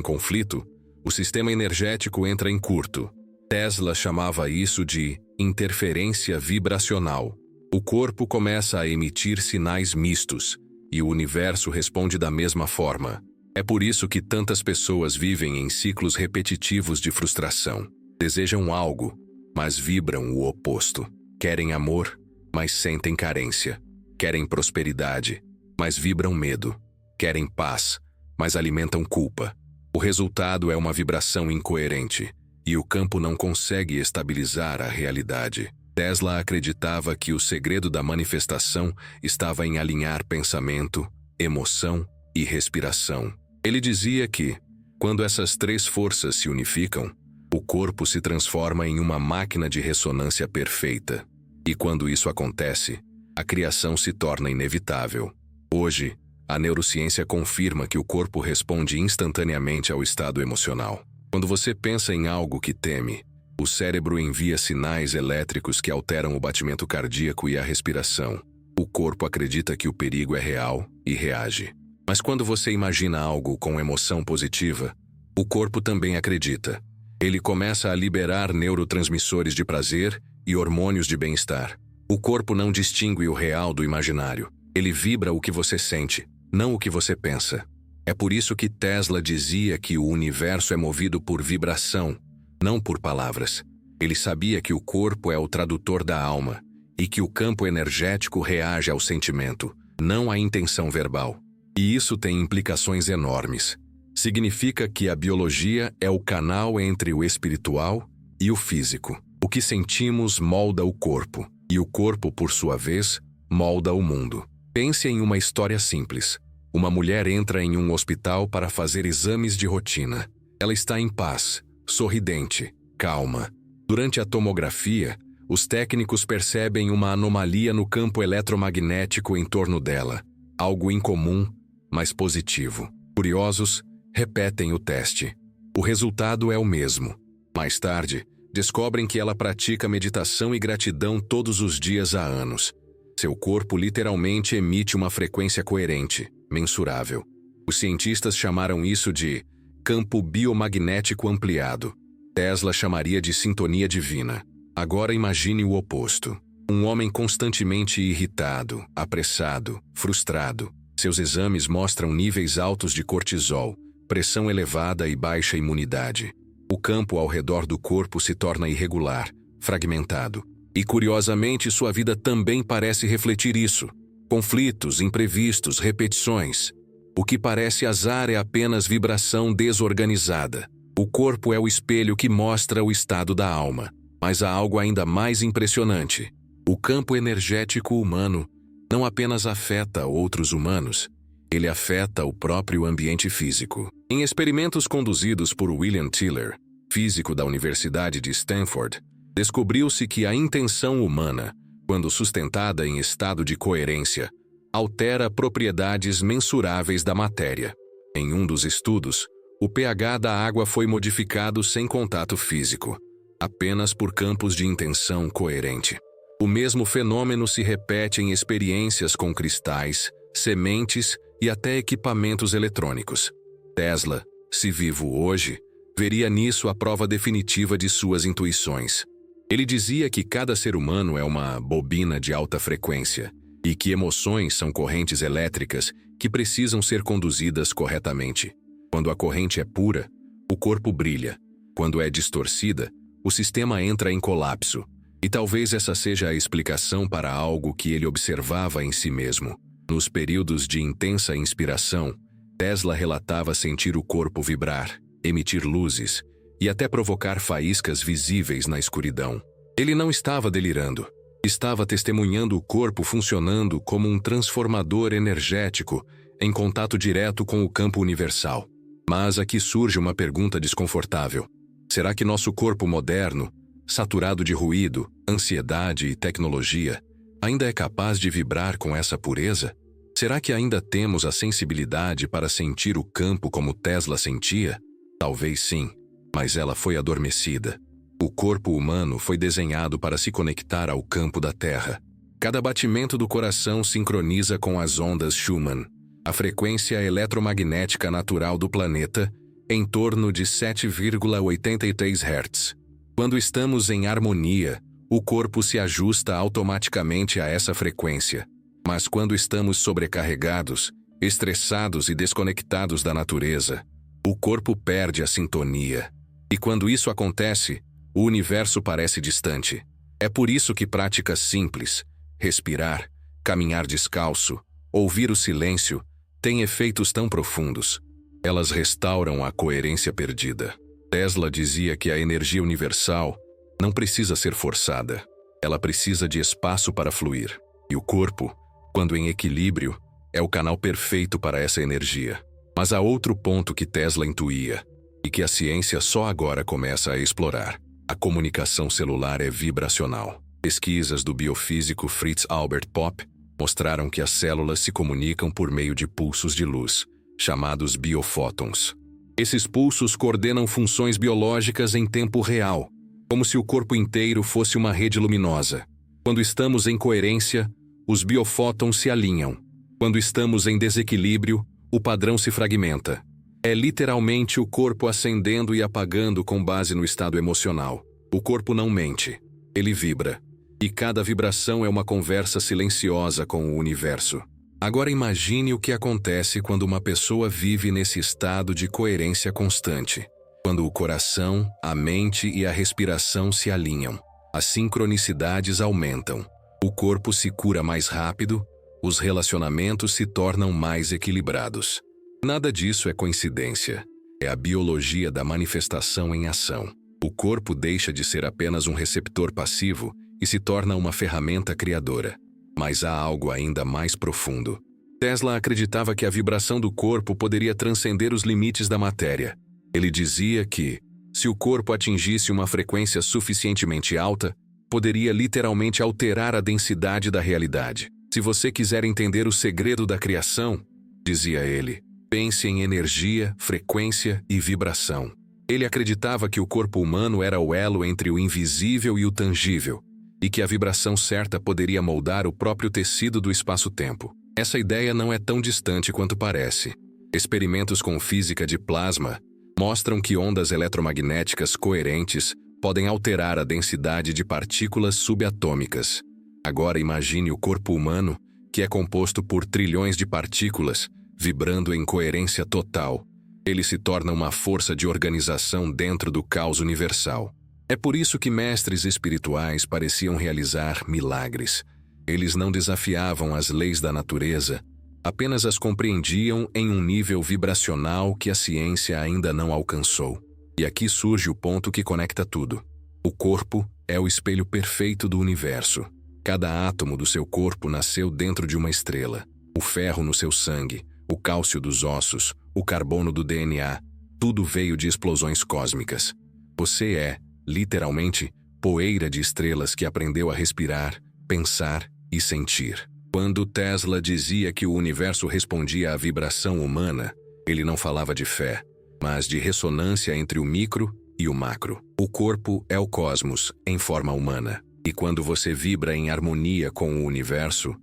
conflito, o sistema energético entra em curto. Tesla chamava isso de interferência vibracional. O corpo começa a emitir sinais mistos, e o universo responde da mesma forma. É por isso que tantas pessoas vivem em ciclos repetitivos de frustração. Desejam algo, mas vibram o oposto. Querem amor, mas sentem carência. Querem prosperidade, mas vibram medo. Querem paz, mas alimentam culpa. O resultado é uma vibração incoerente, e o campo não consegue estabilizar a realidade. Tesla acreditava que o segredo da manifestação estava em alinhar pensamento, emoção e respiração. Ele dizia que, quando essas três forças se unificam, o corpo se transforma em uma máquina de ressonância perfeita. E quando isso acontece, a criação se torna inevitável. Hoje, a neurociência confirma que o corpo responde instantaneamente ao estado emocional. Quando você pensa em algo que teme, o cérebro envia sinais elétricos que alteram o batimento cardíaco e a respiração. O corpo acredita que o perigo é real e reage. Mas quando você imagina algo com emoção positiva, o corpo também acredita. Ele começa a liberar neurotransmissores de prazer e hormônios de bem-estar. O corpo não distingue o real do imaginário. Ele vibra o que você sente, não o que você pensa. É por isso que Tesla dizia que o universo é movido por vibração, não por palavras. Ele sabia que o corpo é o tradutor da alma e que o campo energético reage ao sentimento, não à intenção verbal. E isso tem implicações enormes. Significa que a biologia é o canal entre o espiritual e o físico. O que sentimos molda o corpo, e o corpo, por sua vez, molda o mundo. Pense em uma história simples. Uma mulher entra em um hospital para fazer exames de rotina. Ela está em paz, sorridente, calma. Durante a tomografia, os técnicos percebem uma anomalia no campo eletromagnético em torno dela. Algo incomum, mas positivo. Curiosos, repetem o teste. O resultado é o mesmo. Mais tarde, descobrem que ela pratica meditação e gratidão todos os dias há anos. Seu corpo literalmente emite uma frequência coerente, mensurável. Os cientistas chamaram isso de campo biomagnético ampliado. Tesla chamaria de sintonia divina. Agora imagine o oposto. Um homem constantemente irritado, apressado, frustrado. Seus exames mostram níveis altos de cortisol, pressão elevada e baixa imunidade. O campo ao redor do corpo se torna irregular, fragmentado. E curiosamente, sua vida também parece refletir isso. Conflitos, imprevistos, repetições. O que parece azar é apenas vibração desorganizada. O corpo é o espelho que mostra o estado da alma. Mas há algo ainda mais impressionante. O campo energético humano não apenas afeta outros humanos, ele afeta o próprio ambiente físico. Em experimentos conduzidos por William Tiller, físico da Universidade de Stanford, descobriu-se que a intenção humana, quando sustentada em estado de coerência, altera propriedades mensuráveis da matéria. Em um dos estudos, o pH da água foi modificado sem contato físico, apenas por campos de intenção coerente. O mesmo fenômeno se repete em experiências com cristais, sementes e até equipamentos eletrônicos. Tesla, se vivo hoje, veria nisso a prova definitiva de suas intuições. Ele dizia que cada ser humano é uma bobina de alta frequência e que emoções são correntes elétricas que precisam ser conduzidas corretamente. Quando a corrente é pura, o corpo brilha. Quando é distorcida, o sistema entra em colapso. E talvez essa seja a explicação para algo que ele observava em si mesmo. Nos períodos de intensa inspiração, Tesla relatava sentir o corpo vibrar, emitir luzes e até provocar faíscas visíveis na escuridão. Ele não estava delirando. Estava testemunhando o corpo funcionando como um transformador energético em contato direto com o campo universal. Mas aqui surge uma pergunta desconfortável. Será que nosso corpo moderno, saturado de ruído, ansiedade e tecnologia, ainda é capaz de vibrar com essa pureza? Será que ainda temos a sensibilidade para sentir o campo como Tesla sentia? Talvez sim, mas ela foi adormecida. O corpo humano foi desenhado para se conectar ao campo da Terra. Cada batimento do coração sincroniza com as ondas Schumann, a frequência eletromagnética natural do planeta, em torno de 7,83 Hz. Quando estamos em harmonia, o corpo se ajusta automaticamente a essa frequência. Mas quando estamos sobrecarregados, estressados e desconectados da natureza, o corpo perde a sintonia. E quando isso acontece, o universo parece distante. É por isso que práticas simples, respirar, caminhar descalço, ouvir o silêncio, têm efeitos tão profundos. Elas restauram a coerência perdida. Tesla dizia que a energia universal não precisa ser forçada. Ela precisa de espaço para fluir. E o corpo, quando em equilíbrio, é o canal perfeito para essa energia. Mas há outro ponto que Tesla intuía, e que a ciência só agora começa a explorar. A comunicação celular é vibracional. Pesquisas do biofísico Fritz Albert Popp mostraram que as células se comunicam por meio de pulsos de luz, chamados biofótons. Esses pulsos coordenam funções biológicas em tempo real, como se o corpo inteiro fosse uma rede luminosa. Quando estamos em coerência, os biofótons se alinham. Quando estamos em desequilíbrio, o padrão se fragmenta. É literalmente o corpo acendendo e apagando com base no estado emocional. O corpo não mente. Ele vibra. E cada vibração é uma conversa silenciosa com o universo. Agora imagine o que acontece quando uma pessoa vive nesse estado de coerência constante. Quando o coração, a mente e a respiração se alinham. As sincronicidades aumentam. O corpo se cura mais rápido, os relacionamentos se tornam mais equilibrados. Nada disso é coincidência. É a biologia da manifestação em ação. O corpo deixa de ser apenas um receptor passivo e se torna uma ferramenta criadora. Mas há algo ainda mais profundo. Tesla acreditava que a vibração do corpo poderia transcender os limites da matéria. Ele dizia que, se o corpo atingisse uma frequência suficientemente alta, poderia literalmente alterar a densidade da realidade. Se você quiser entender o segredo da criação, dizia ele, pense em energia, frequência e vibração. Ele acreditava que o corpo humano era o elo entre o invisível e o tangível, e que a vibração certa poderia moldar o próprio tecido do espaço-tempo. Essa ideia não é tão distante quanto parece. Experimentos com física de plasma mostram que ondas eletromagnéticas coerentes podem alterar a densidade de partículas subatômicas. Agora imagine o corpo humano, que é composto por trilhões de partículas, vibrando em coerência total. Ele se torna uma força de organização dentro do caos universal. É por isso que mestres espirituais pareciam realizar milagres. Eles não desafiavam as leis da natureza, apenas as compreendiam em um nível vibracional que a ciência ainda não alcançou. E aqui surge o ponto que conecta tudo. O corpo é o espelho perfeito do universo. Cada átomo do seu corpo nasceu dentro de uma estrela. O ferro no seu sangue, o cálcio dos ossos, o carbono do DNA, tudo veio de explosões cósmicas. Você é, literalmente, poeira de estrelas que aprendeu a respirar, pensar e sentir. Quando Tesla dizia que o universo respondia à vibração humana, ele não falava de fé, mas de ressonância entre o micro e o macro. O corpo é o cosmos, em forma humana. E quando você vibra em harmonia com o universo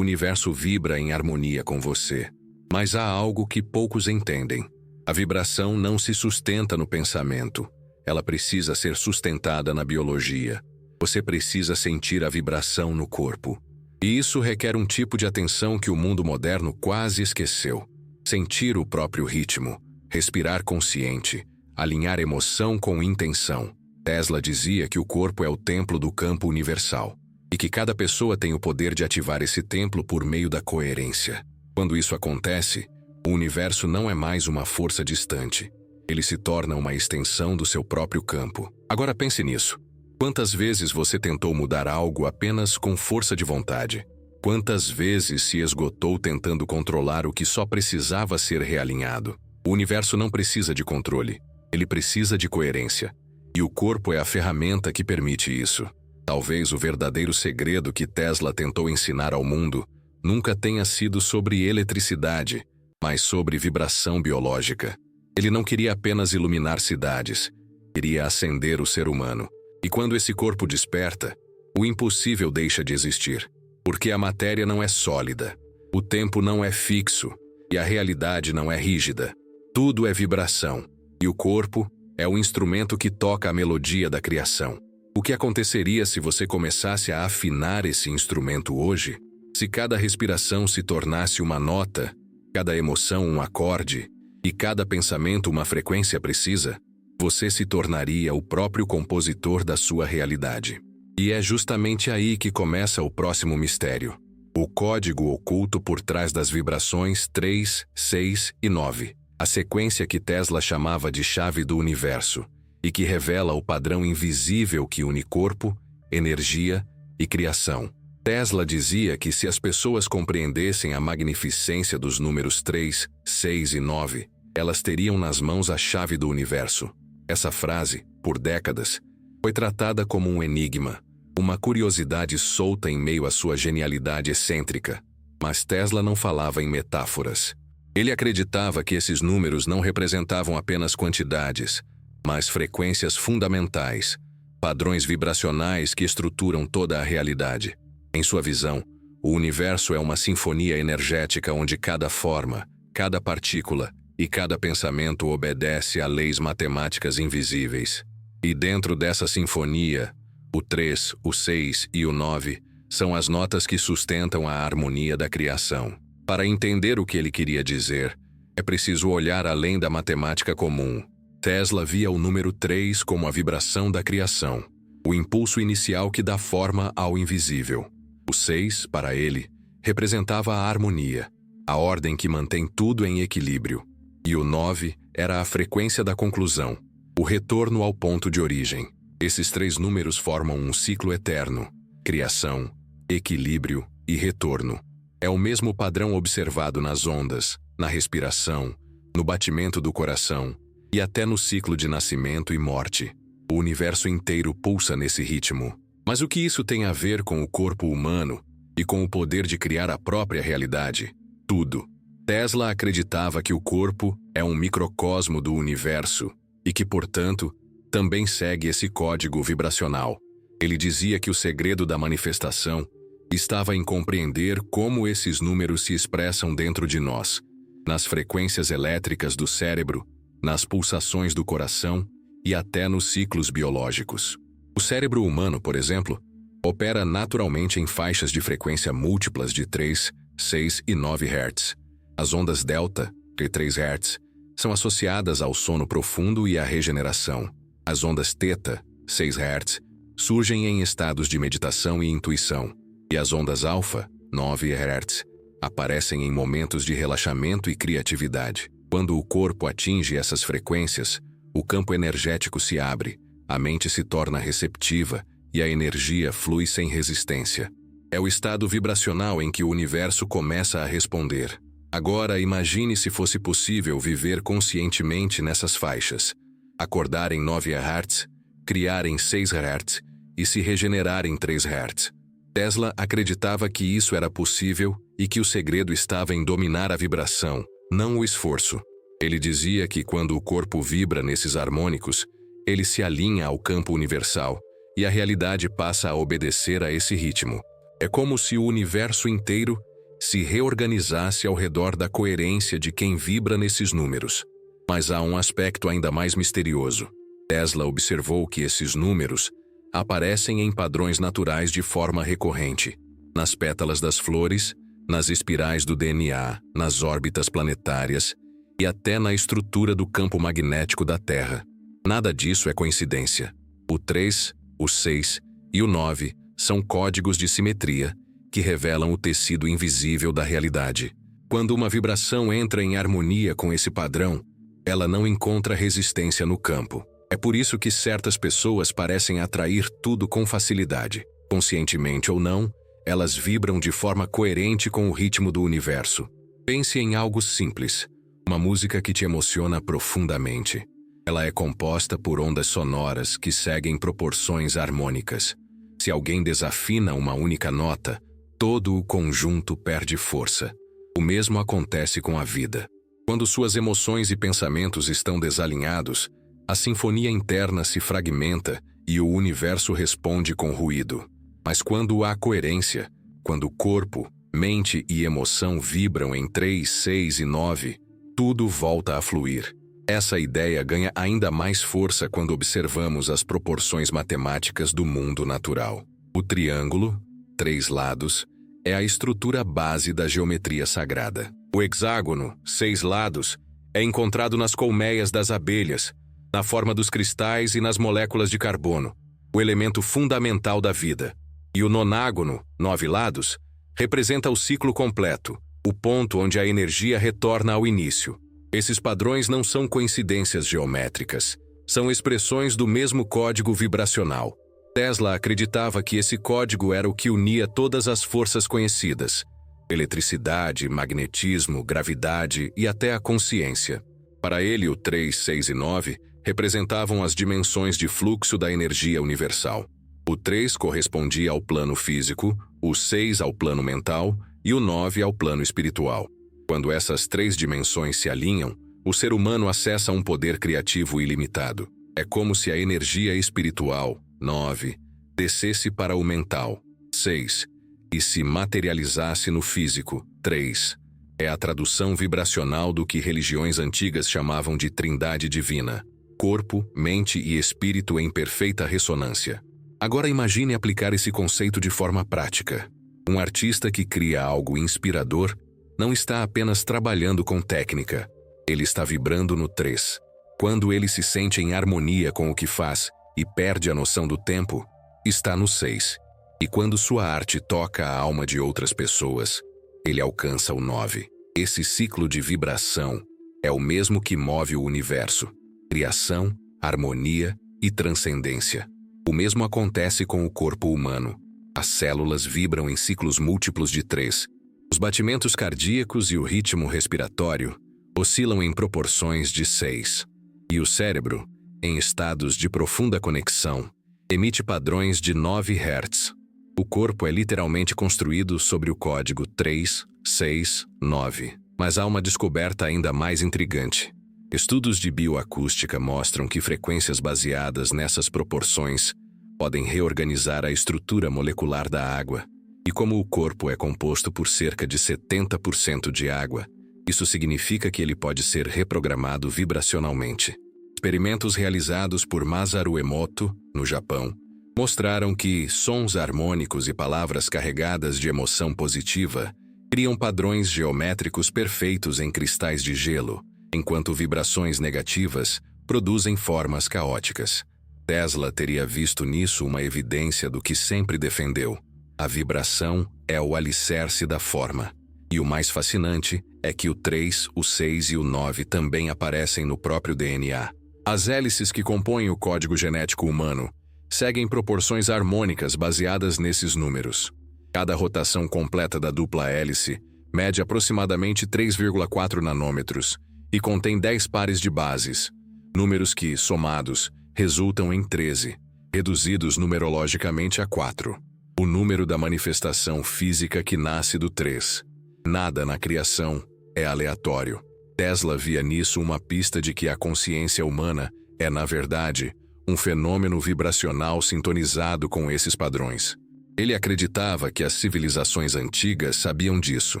vibra em harmonia com você. Mas há algo que poucos entendem. A vibração não se sustenta no pensamento. Ela precisa ser sustentada na biologia. Você precisa sentir a vibração no corpo. E isso requer um tipo de atenção que o mundo moderno quase esqueceu. Sentir o próprio ritmo, respirar consciente, alinhar emoção com intenção. Tesla dizia que o corpo é o templo do campo universal e que cada pessoa tem o poder de ativar esse templo por meio da coerência. Quando isso acontece, o universo não é mais uma força distante. Ele se torna uma extensão do seu próprio campo. Agora pense nisso. Quantas vezes você tentou mudar algo apenas com força de vontade? Quantas vezes se esgotou tentando controlar o que só precisava ser realinhado? O universo não precisa de controle. Ele precisa de coerência. E o corpo é a ferramenta que permite isso. Talvez o verdadeiro segredo que Tesla tentou ensinar ao mundo nunca tenha sido sobre eletricidade, mas sobre vibração biológica. Ele não queria apenas iluminar cidades, queria acender o ser humano. E quando esse corpo desperta, o impossível deixa de existir. Porque a matéria não é sólida, o tempo não é fixo e a realidade não é rígida. Tudo é vibração, e o corpo é o instrumento que toca a melodia da criação. O que aconteceria se você começasse a afinar esse instrumento hoje? Se cada respiração se tornasse uma nota, cada emoção um acorde e cada pensamento uma frequência precisa, você se tornaria o próprio compositor da sua realidade. E é justamente aí que começa o próximo mistério. O código oculto por trás das vibrações 3, 6 e 9. A sequência que Tesla chamava de chave do universo e que revela o padrão invisível que une corpo, energia e criação. Tesla dizia que se as pessoas compreendessem a magnificência dos números 3, 6 e 9, elas teriam nas mãos a chave do universo. Essa frase, por décadas, foi tratada como um enigma, uma curiosidade solta em meio à sua genialidade excêntrica. Mas Tesla não falava em metáforas. Ele acreditava que esses números não representavam apenas quantidades, mas frequências fundamentais, padrões vibracionais que estruturam toda a realidade. Em sua visão, o universo é uma sinfonia energética onde cada forma, cada partícula e cada pensamento obedece a leis matemáticas invisíveis. E dentro dessa sinfonia, o 3, o 6 e o 9 são as notas que sustentam a harmonia da criação. Para entender o que ele queria dizer, é preciso olhar além da matemática comum. Tesla via o número 3 como a vibração da criação, o impulso inicial que dá forma ao invisível. O 6, para ele, representava a harmonia, a ordem que mantém tudo em equilíbrio. E o 9 era a frequência da conclusão, o retorno ao ponto de origem. Esses 3 números formam um ciclo eterno: criação, equilíbrio e retorno. É o mesmo padrão observado nas ondas, na respiração, no batimento do coração e até no ciclo de nascimento e morte. O universo inteiro pulsa nesse ritmo. Mas o que isso tem a ver com o corpo humano e com o poder de criar a própria realidade? Tudo. Tesla acreditava que o corpo é um microcosmo do universo e que, portanto, também segue esse código vibracional. Ele dizia que o segredo da manifestação estava em compreender como esses números se expressam dentro de nós, nas frequências elétricas do cérebro, nas pulsações do coração e até nos ciclos biológicos. O cérebro humano, por exemplo, opera naturalmente em faixas de frequência múltiplas de 3, 6 e 9 Hz. As ondas delta, de 3 Hz, são associadas ao sono profundo e à regeneração. As ondas teta, 6 Hz, surgem em estados de meditação e intuição. E as ondas alfa, 9 Hz, aparecem em momentos de relaxamento e criatividade. Quando o corpo atinge essas frequências, o campo energético se abre, a mente se torna receptiva e a energia flui sem resistência. É o estado vibracional em que o universo começa a responder. Agora imagine se fosse possível viver conscientemente nessas faixas, acordar em 9 Hz, criar em 6 Hz e se regenerar em 3 Hz. Tesla acreditava que isso era possível e que o segredo estava em dominar a vibração, não o esforço. Ele dizia que quando o corpo vibra nesses harmônicos, ele se alinha ao campo universal e a realidade passa a obedecer a esse ritmo. É como se o universo inteiro se reorganizasse ao redor da coerência de quem vibra nesses números. Mas há um aspecto ainda mais misterioso. Tesla observou que esses números aparecem em padrões naturais de forma recorrente, nas pétalas das flores, nas espirais do DNA, nas órbitas planetárias e até na estrutura do campo magnético da Terra. Nada disso é coincidência. O 3, o 6 e o 9 são códigos de simetria que revelam o tecido invisível da realidade. Quando uma vibração entra em harmonia com esse padrão, ela não encontra resistência no campo. É por isso que certas pessoas parecem atrair tudo com facilidade. Conscientemente ou não, elas vibram de forma coerente com o ritmo do universo. Pense em algo simples, uma música que te emociona profundamente. Ela é composta por ondas sonoras que seguem proporções harmônicas. Se alguém desafina uma única nota, todo o conjunto perde força. O mesmo acontece com a vida. Quando suas emoções e pensamentos estão desalinhados, a sinfonia interna se fragmenta e o universo responde com ruído. Mas quando há coerência, quando corpo, mente e emoção vibram em 3, 6 e 9, tudo volta a fluir. Essa ideia ganha ainda mais força quando observamos as proporções matemáticas do mundo natural. O triângulo, 3 lados, é a estrutura base da geometria sagrada. O hexágono, 6 lados, é encontrado nas colmeias das abelhas, na forma dos cristais e nas moléculas de carbono, o elemento fundamental da vida. E o nonágono, 9 lados, representa o ciclo completo, o ponto onde a energia retorna ao início. Esses padrões não são coincidências geométricas, são expressões do mesmo código vibracional. Tesla acreditava que esse código era o que unia todas as forças conhecidas: eletricidade, magnetismo, gravidade e até a consciência. Para ele, o 3, 6 e 9 representavam as dimensões de fluxo da energia universal. O 3 correspondia ao plano físico, o 6 ao plano mental e o 9 ao plano espiritual. Quando essas 3 dimensões se alinham, o ser humano acessa um poder criativo ilimitado. É como se a energia espiritual, 9, descesse para o mental, 6, e se materializasse no físico, 3. É a tradução vibracional do que religiões antigas chamavam de trindade divina: corpo, mente e espírito em perfeita ressonância. Agora imagine aplicar esse conceito de forma prática. Um artista que cria algo inspirador não está apenas trabalhando com técnica, ele está vibrando no 3. Quando ele se sente em harmonia com o que faz e perde a noção do tempo, está no 6. E quando sua arte toca a alma de outras pessoas, ele alcança o 9. Esse ciclo de vibração é o mesmo que move o universo: criação, harmonia e transcendência. O mesmo acontece com o corpo humano. As células vibram em ciclos múltiplos de 3. Os batimentos cardíacos e o ritmo respiratório oscilam em proporções de 6. E o cérebro, em estados de profunda conexão, emite padrões de 9 Hz. O corpo é literalmente construído sobre o código 3, 6, 9. Mas há uma descoberta ainda mais intrigante. Estudos de bioacústica mostram que frequências baseadas nessas proporções podem reorganizar a estrutura molecular da água. E como o corpo é composto por cerca de 70% de água, isso significa que ele pode ser reprogramado vibracionalmente. Experimentos realizados por Masaru Emoto, no Japão, mostraram que sons harmônicos e palavras carregadas de emoção positiva criam padrões geométricos perfeitos em cristais de gelo, enquanto vibrações negativas produzem formas caóticas. Tesla teria visto nisso uma evidência do que sempre defendeu: a vibração é o alicerce da forma. E o mais fascinante é que o 3, o 6 e o 9 também aparecem no próprio DNA. As hélices que compõem o código genético humano seguem proporções harmônicas baseadas nesses números. Cada rotação completa da dupla hélice mede aproximadamente 3,4 nanômetros e contém 10 pares de bases, números que, somados, resultam em 13, reduzidos numerologicamente a 4. O número da manifestação física que nasce do 3. Nada na criação é aleatório. Tesla via nisso uma pista de que a consciência humana é, na verdade, um fenômeno vibracional sintonizado com esses padrões. Ele acreditava que as civilizações antigas sabiam disso.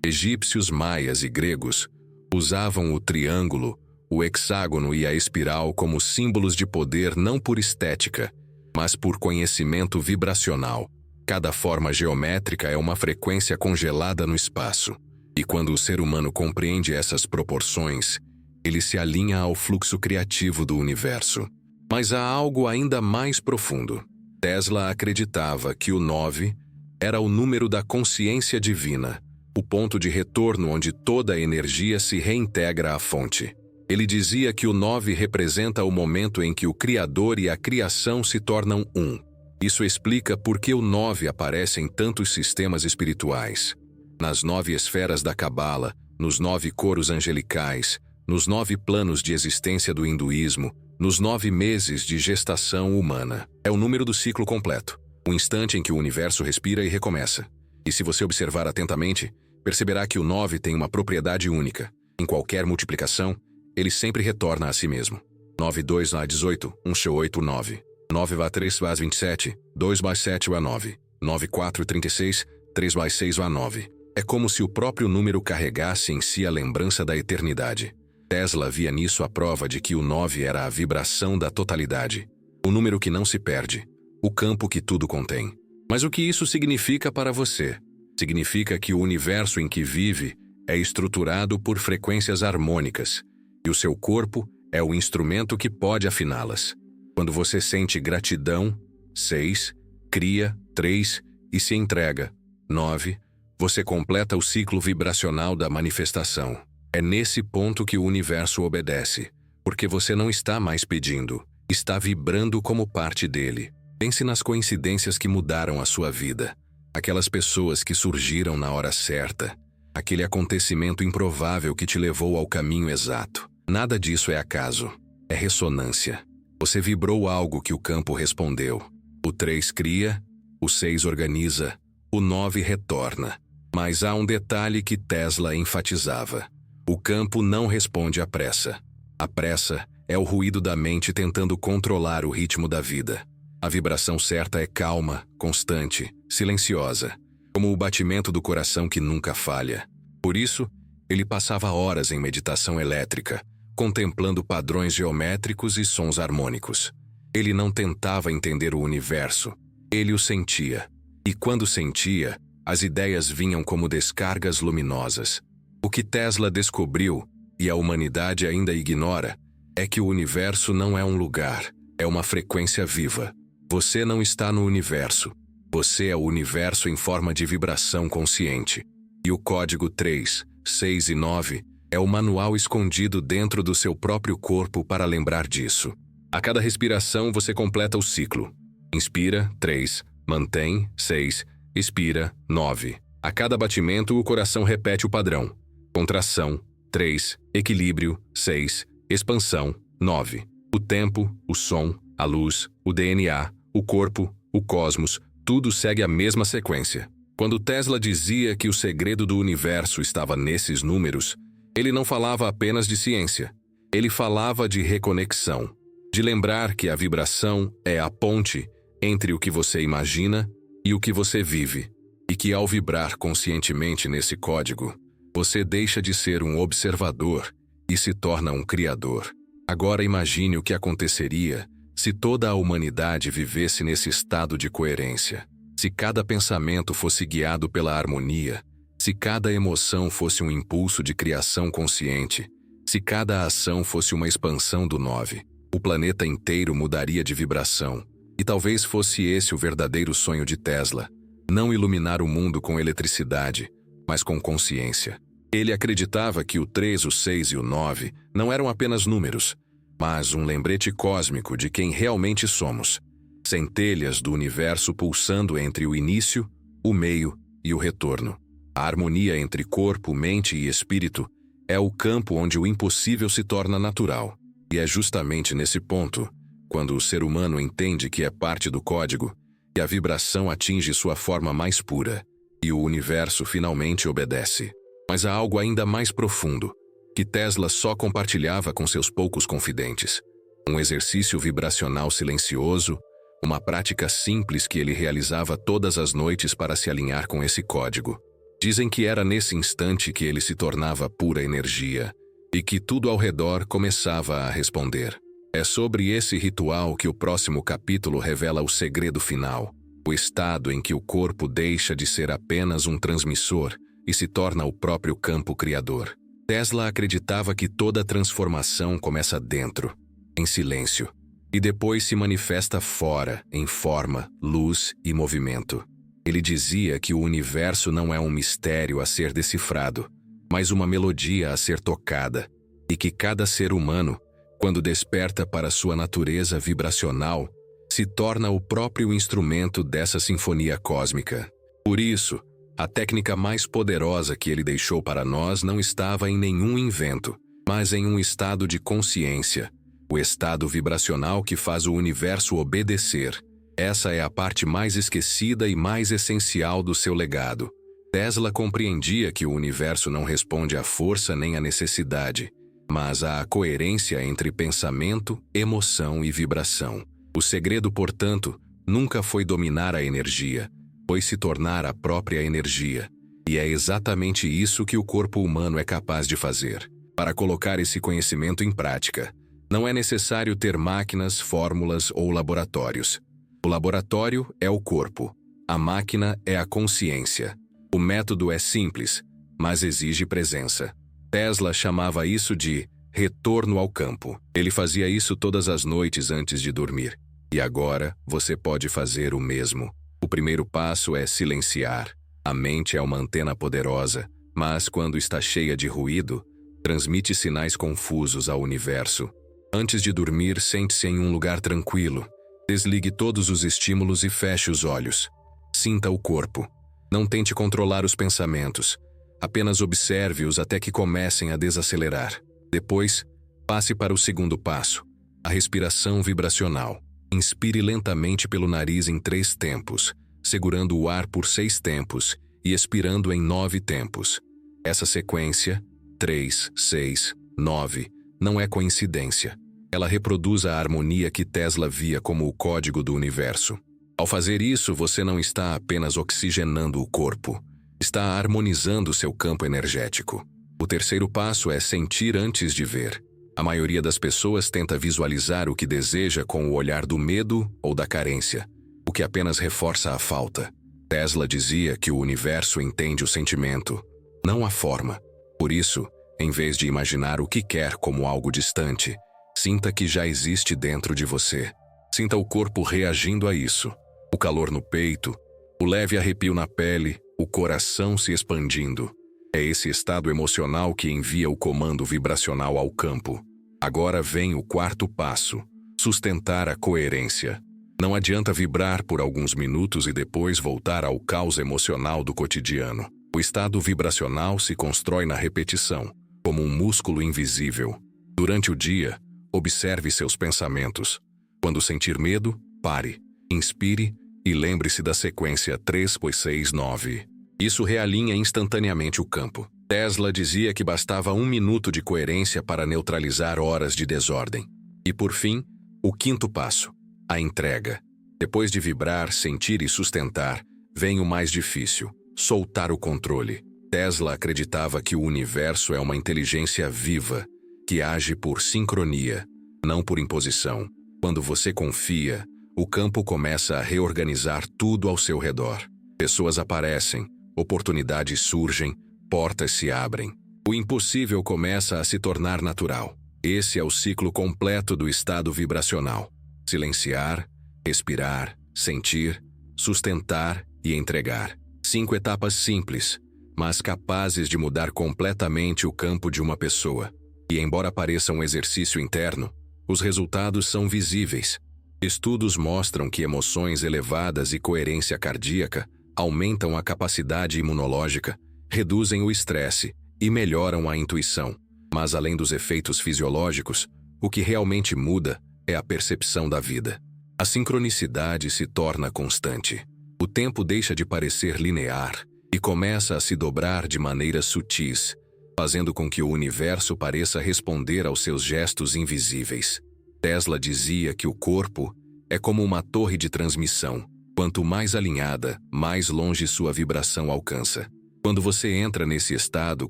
Egípcios, maias e gregos usavam o triângulo, o hexágono e a espiral como símbolos de poder não por estética, mas por conhecimento vibracional. Cada forma geométrica é uma frequência congelada no espaço. E quando o ser humano compreende essas proporções, ele se alinha ao fluxo criativo do universo. Mas há algo ainda mais profundo. Tesla acreditava que o 9 era o número da consciência divina, o ponto de retorno onde toda a energia se reintegra à fonte. Ele dizia que o 9 representa o momento em que o Criador e a criação se tornam um. Isso explica por que o 9 aparece em tantos sistemas espirituais. Nas 9 esferas da Cabala, nos 9 coros angelicais, nos 9 planos de existência do hinduísmo, nos 9 meses de gestação humana. É o número do ciclo completo, o instante em que o universo respira e recomeça. E se você observar atentamente, perceberá que o 9 tem uma propriedade única. Em qualquer multiplicação, ele sempre retorna a si mesmo. 9, 2 a 18, 1, 8, 9. 9/3/27, 2/7/9, 9/4/36, 3/6/9. É como se o próprio número carregasse em si a lembrança da eternidade. Tesla via nisso a prova de que o 9 era a vibração da totalidade, o número que não se perde, o campo que tudo contém. Mas o que isso significa para você? Significa que o universo em que vive é estruturado por frequências harmônicas, e o seu corpo é o instrumento que pode afiná-las. Quando você sente gratidão, 6, cria, 3 e se entrega, 9, você completa o ciclo vibracional da manifestação. É nesse ponto que o universo obedece, porque você não está mais pedindo, está vibrando como parte dele. Pense nas coincidências que mudaram a sua vida, aquelas pessoas que surgiram na hora certa, aquele acontecimento improvável que te levou ao caminho exato. Nada disso é acaso, é ressonância. Você vibrou algo que o campo respondeu. O 3 cria, o 6 organiza, o 9 retorna. Mas há um detalhe que Tesla enfatizava. O campo não responde à pressa. A pressa é o ruído da mente tentando controlar o ritmo da vida. A vibração certa é calma, constante, silenciosa, como o batimento do coração que nunca falha. Por isso, ele passava horas em meditação elétrica, contemplando padrões geométricos e sons harmônicos. Ele não tentava entender o universo, ele o sentia. E quando sentia, as ideias vinham como descargas luminosas. O que Tesla descobriu, e a humanidade ainda ignora, é que o universo não é um lugar, é uma frequência viva. Você não está no universo. Você é o universo em forma de vibração consciente. E o código 3, 6 e 9 é o manual escondido dentro do seu próprio corpo para lembrar disso. A cada respiração você completa o ciclo. Inspira, 3, mantém, 6, expira, 9. A cada batimento o coração repete o padrão. Contração, 3, equilíbrio, 6, expansão, 9. O tempo, o som, a luz, o DNA, o corpo, o cosmos, tudo segue a mesma sequência. Quando Tesla dizia que o segredo do universo estava nesses números, ele não falava apenas de ciência. Ele falava de reconexão, de lembrar que a vibração é a ponte entre o que você imagina e o que você vive, e que ao vibrar conscientemente nesse código, você deixa de ser um observador e se torna um criador. Agora imagine o que aconteceria se toda a humanidade vivesse nesse estado de coerência. Se cada pensamento fosse guiado pela harmonia, se cada emoção fosse um impulso de criação consciente, se cada ação fosse uma expansão do 9, o planeta inteiro mudaria de vibração. E talvez fosse esse o verdadeiro sonho de Tesla, não iluminar o mundo com eletricidade, mas com consciência. Ele acreditava que o 3, o 6 e o 9 não eram apenas números, mas um lembrete cósmico de quem realmente somos. Centelhas do universo pulsando entre o início, o meio e o retorno. A harmonia entre corpo, mente e espírito é o campo onde o impossível se torna natural. E é justamente nesse ponto, quando o ser humano entende que é parte do código, que a vibração atinge sua forma mais pura, e o universo finalmente obedece. Mas há algo ainda mais profundo, que Tesla só compartilhava com seus poucos confidentes. Um exercício vibracional silencioso, uma prática simples que ele realizava todas as noites para se alinhar com esse código. Dizem que era nesse instante que ele se tornava pura energia, e que tudo ao redor começava a responder. É sobre esse ritual que o próximo capítulo revela o segredo final, o estado em que o corpo deixa de ser apenas um transmissor e se torna o próprio campo criador. Tesla acreditava que toda transformação começa dentro, em silêncio, e depois se manifesta fora, em forma, luz e movimento. Ele dizia que o universo não é um mistério a ser decifrado, mas uma melodia a ser tocada, e que cada ser humano, quando desperta para sua natureza vibracional, se torna o próprio instrumento dessa sinfonia cósmica. Por isso, a técnica mais poderosa que ele deixou para nós não estava em nenhum invento, mas em um estado de consciência, o estado vibracional que faz o universo obedecer. Essa é a parte mais esquecida e mais essencial do seu legado. Tesla compreendia que o universo não responde à força nem à necessidade, mas à coerência entre pensamento, emoção e vibração. O segredo, portanto, nunca foi dominar a energia, foi se tornar a própria energia. E é exatamente isso que o corpo humano é capaz de fazer. Para colocar esse conhecimento em prática, não é necessário ter máquinas, fórmulas ou laboratórios. O laboratório é o corpo. A máquina é a consciência. O método é simples, mas exige presença. Tesla chamava isso de retorno ao campo. Ele fazia isso todas as noites antes de dormir. E agora você pode fazer o mesmo. O primeiro passo é silenciar. A mente é uma antena poderosa, mas quando está cheia de ruído, transmite sinais confusos ao universo. Antes de dormir, sente-se em um lugar tranquilo. Desligue todos os estímulos e feche os olhos. Sinta o corpo. Não tente controlar os pensamentos. Apenas observe-os até que comecem a desacelerar. Depois, passe para o segundo passo, a respiração vibracional. Inspire lentamente pelo nariz em 3 tempos, segurando o ar por 6 tempos e expirando em 9 tempos. Essa sequência, 3, 6, 9, não é coincidência. Ela reproduz a harmonia que Tesla via como o código do universo. Ao fazer isso, você não está apenas oxigenando o corpo, está harmonizando seu campo energético. O terceiro passo é sentir antes de ver. A maioria das pessoas tenta visualizar o que deseja com o olhar do medo ou da carência, o que apenas reforça a falta. Tesla dizia que o universo entende o sentimento, não a forma. Por isso, em vez de imaginar o que quer como algo distante, sinta que já existe dentro de você. Sinta o corpo reagindo a isso. O calor no peito, o leve arrepio na pele, o coração se expandindo. É esse estado emocional que envia o comando vibracional ao campo. Agora vem o quarto passo: sustentar a coerência. Não adianta vibrar por alguns minutos e depois voltar ao caos emocional do cotidiano. O estado vibracional se constrói na repetição, como um músculo invisível. Durante o dia, observe seus pensamentos. Quando sentir medo, pare, inspire e lembre-se da sequência 3, 6, 9. Isso realinha instantaneamente o campo. Tesla dizia que bastava 1 minuto de coerência para neutralizar horas de desordem. E por fim, o quinto passo: a entrega. Depois de vibrar, sentir e sustentar, vem o mais difícil: soltar o controle. Tesla acreditava que o universo é uma inteligência viva, que age por sincronia, não por imposição. Quando você confia, o campo começa a reorganizar tudo ao seu redor. Pessoas aparecem, oportunidades surgem, portas se abrem. O impossível começa a se tornar natural. Esse é o ciclo completo do estado vibracional. Silenciar, respirar, sentir, sustentar e entregar. 5 etapas simples, mas capazes de mudar completamente o campo de uma pessoa. E embora pareça um exercício interno, os resultados são visíveis. Estudos mostram que emoções elevadas e coerência cardíaca aumentam a capacidade imunológica, reduzem o estresse e melhoram a intuição. Mas além dos efeitos fisiológicos, o que realmente muda é a percepção da vida. A sincronicidade se torna constante. O tempo deixa de parecer linear e começa a se dobrar de maneiras sutis, fazendo com que o universo pareça responder aos seus gestos invisíveis. Tesla dizia que o corpo é como uma torre de transmissão. Quanto mais alinhada, mais longe sua vibração alcança. Quando você entra nesse estado,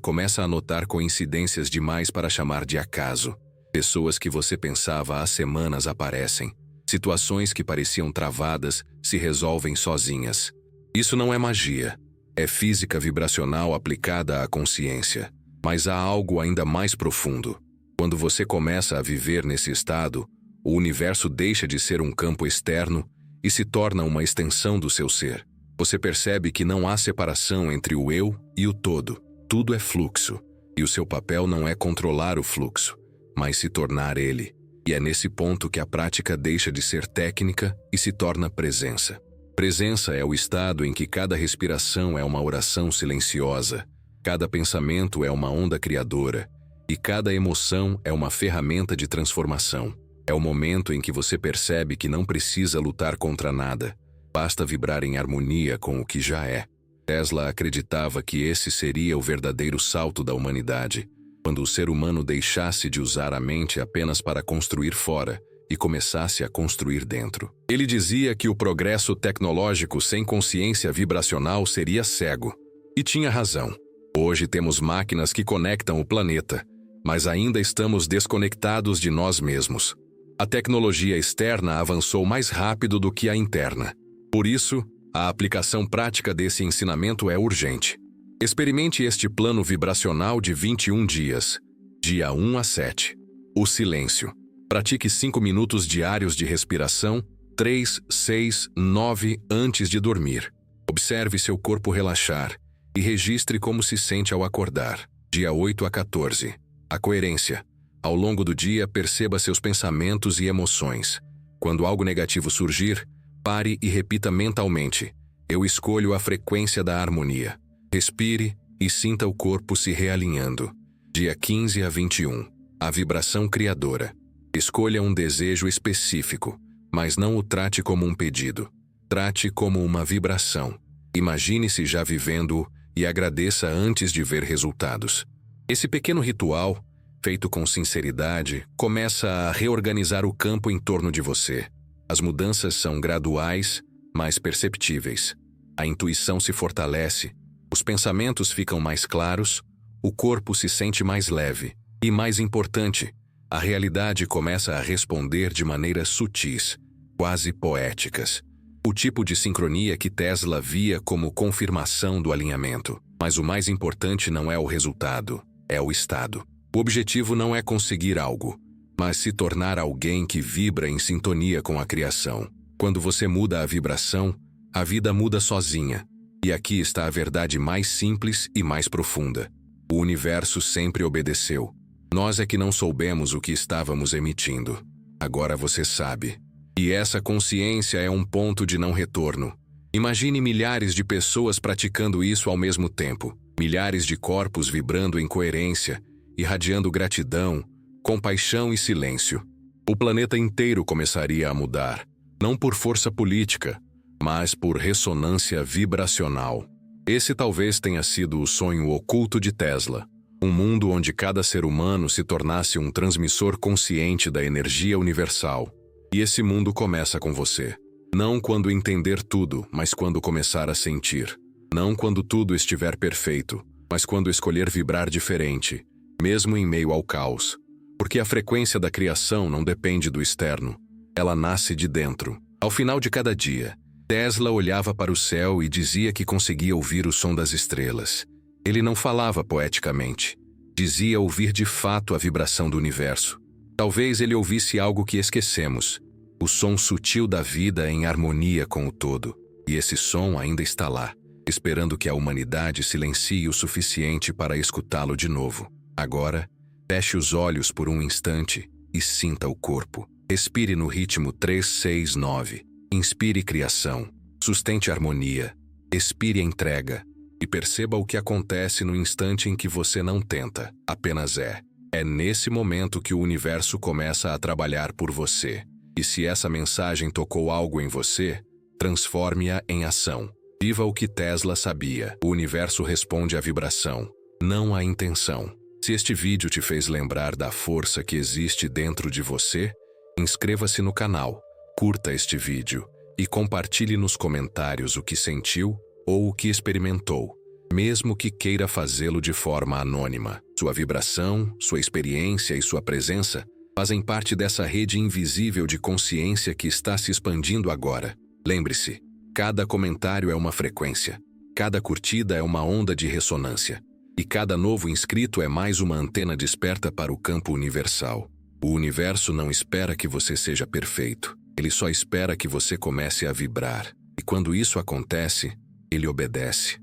começa a notar coincidências demais para chamar de acaso. Pessoas que você pensava há semanas aparecem. Situações que pareciam travadas se resolvem sozinhas. Isso não é magia. É física vibracional aplicada à consciência. Mas há algo ainda mais profundo. Quando você começa a viver nesse estado, o universo deixa de ser um campo externo e se torna uma extensão do seu ser. Você percebe que não há separação entre o eu e o todo. Tudo é fluxo, e o seu papel não é controlar o fluxo, mas se tornar ele. E é nesse ponto que a prática deixa de ser técnica e se torna presença. Presença é o estado em que cada respiração é uma oração silenciosa, cada pensamento é uma onda criadora, e cada emoção é uma ferramenta de transformação. É o momento em que você percebe que não precisa lutar contra nada, basta vibrar em harmonia com o que já é. Tesla acreditava que esse seria o verdadeiro salto da humanidade, quando o ser humano deixasse de usar a mente apenas para construir fora e começasse a construir dentro. Ele dizia que o progresso tecnológico sem consciência vibracional seria cego. E tinha razão. Hoje temos máquinas que conectam o planeta, mas ainda estamos desconectados de nós mesmos. A tecnologia externa avançou mais rápido do que a interna. Por isso, a aplicação prática desse ensinamento é urgente. Experimente este plano vibracional de 21 dias, dia 1 a 7. O silêncio. Pratique 5 minutos diários de respiração, 3, 6, 9 antes de dormir. Observe seu corpo relaxar e registre como se sente ao acordar. Dia 8 a 14. A coerência. Ao longo do dia, perceba seus pensamentos e emoções. Quando algo negativo surgir, pare e repita mentalmente: eu escolho a frequência da harmonia. Respire e sinta o corpo se realinhando. Dia 15 a 21. A vibração criadora. Escolha um desejo específico, mas não o trate como um pedido. Trate como uma vibração. Imagine-se já vivendo-o e agradeça antes de ver resultados. Esse pequeno ritual, feito com sinceridade, começa a reorganizar o campo em torno de você. As mudanças são graduais, mas perceptíveis. A intuição se fortalece, os pensamentos ficam mais claros, o corpo se sente mais leve. E mais importante, a realidade começa a responder de maneiras sutis, quase poéticas. O tipo de sincronia que Tesla via como confirmação do alinhamento. Mas o mais importante não é o resultado, é o estado. O objetivo não é conseguir algo, mas se tornar alguém que vibra em sintonia com a criação. Quando você muda a vibração, a vida muda sozinha. E aqui está a verdade mais simples e mais profunda. O universo sempre obedeceu. Nós é que não soubemos o que estávamos emitindo. Agora você sabe. E essa consciência é um ponto de não retorno. Imagine milhares de pessoas praticando isso ao mesmo tempo. Milhares de corpos vibrando em coerência, irradiando gratidão, compaixão e silêncio. O planeta inteiro começaria a mudar, não por força política, mas por ressonância vibracional. Esse talvez tenha sido o sonho oculto de Tesla. Um mundo onde cada ser humano se tornasse um transmissor consciente da energia universal. E esse mundo começa com você. Não quando entender tudo, mas quando começar a sentir. Não quando tudo estiver perfeito, mas quando escolher vibrar diferente, mesmo em meio ao caos. Porque a frequência da criação não depende do externo. Ela nasce de dentro. Ao final de cada dia, Tesla olhava para o céu e dizia que conseguia ouvir o som das estrelas. Ele não falava poeticamente. Dizia ouvir de fato a vibração do universo. Talvez ele ouvisse algo que esquecemos. O som sutil da vida em harmonia com o todo. E esse som ainda está lá, esperando que a humanidade silencie o suficiente para escutá-lo de novo. Agora, feche os olhos por um instante e sinta o corpo. Respire no ritmo 3, 6, 9. Inspire criação. Sustente harmonia. Expire entrega. E perceba o que acontece no instante em que você não tenta, apenas é. É nesse momento que o universo começa a trabalhar por você. E se essa mensagem tocou algo em você, transforme-a em ação. Viva o que Tesla sabia. O universo responde à vibração, não à intenção. Se este vídeo te fez lembrar da força que existe dentro de você, inscreva-se no canal, curta este vídeo e compartilhe nos comentários o que sentiu ou o que experimentou, mesmo que queira fazê-lo de forma anônima. Sua vibração, sua experiência e sua presença fazem parte dessa rede invisível de consciência que está se expandindo agora. Lembre-se, cada comentário é uma frequência, cada curtida é uma onda de ressonância, e cada novo inscrito é mais uma antena desperta para o campo universal. O universo não espera que você seja perfeito, ele só espera que você comece a vibrar. E quando isso acontece, ele obedece.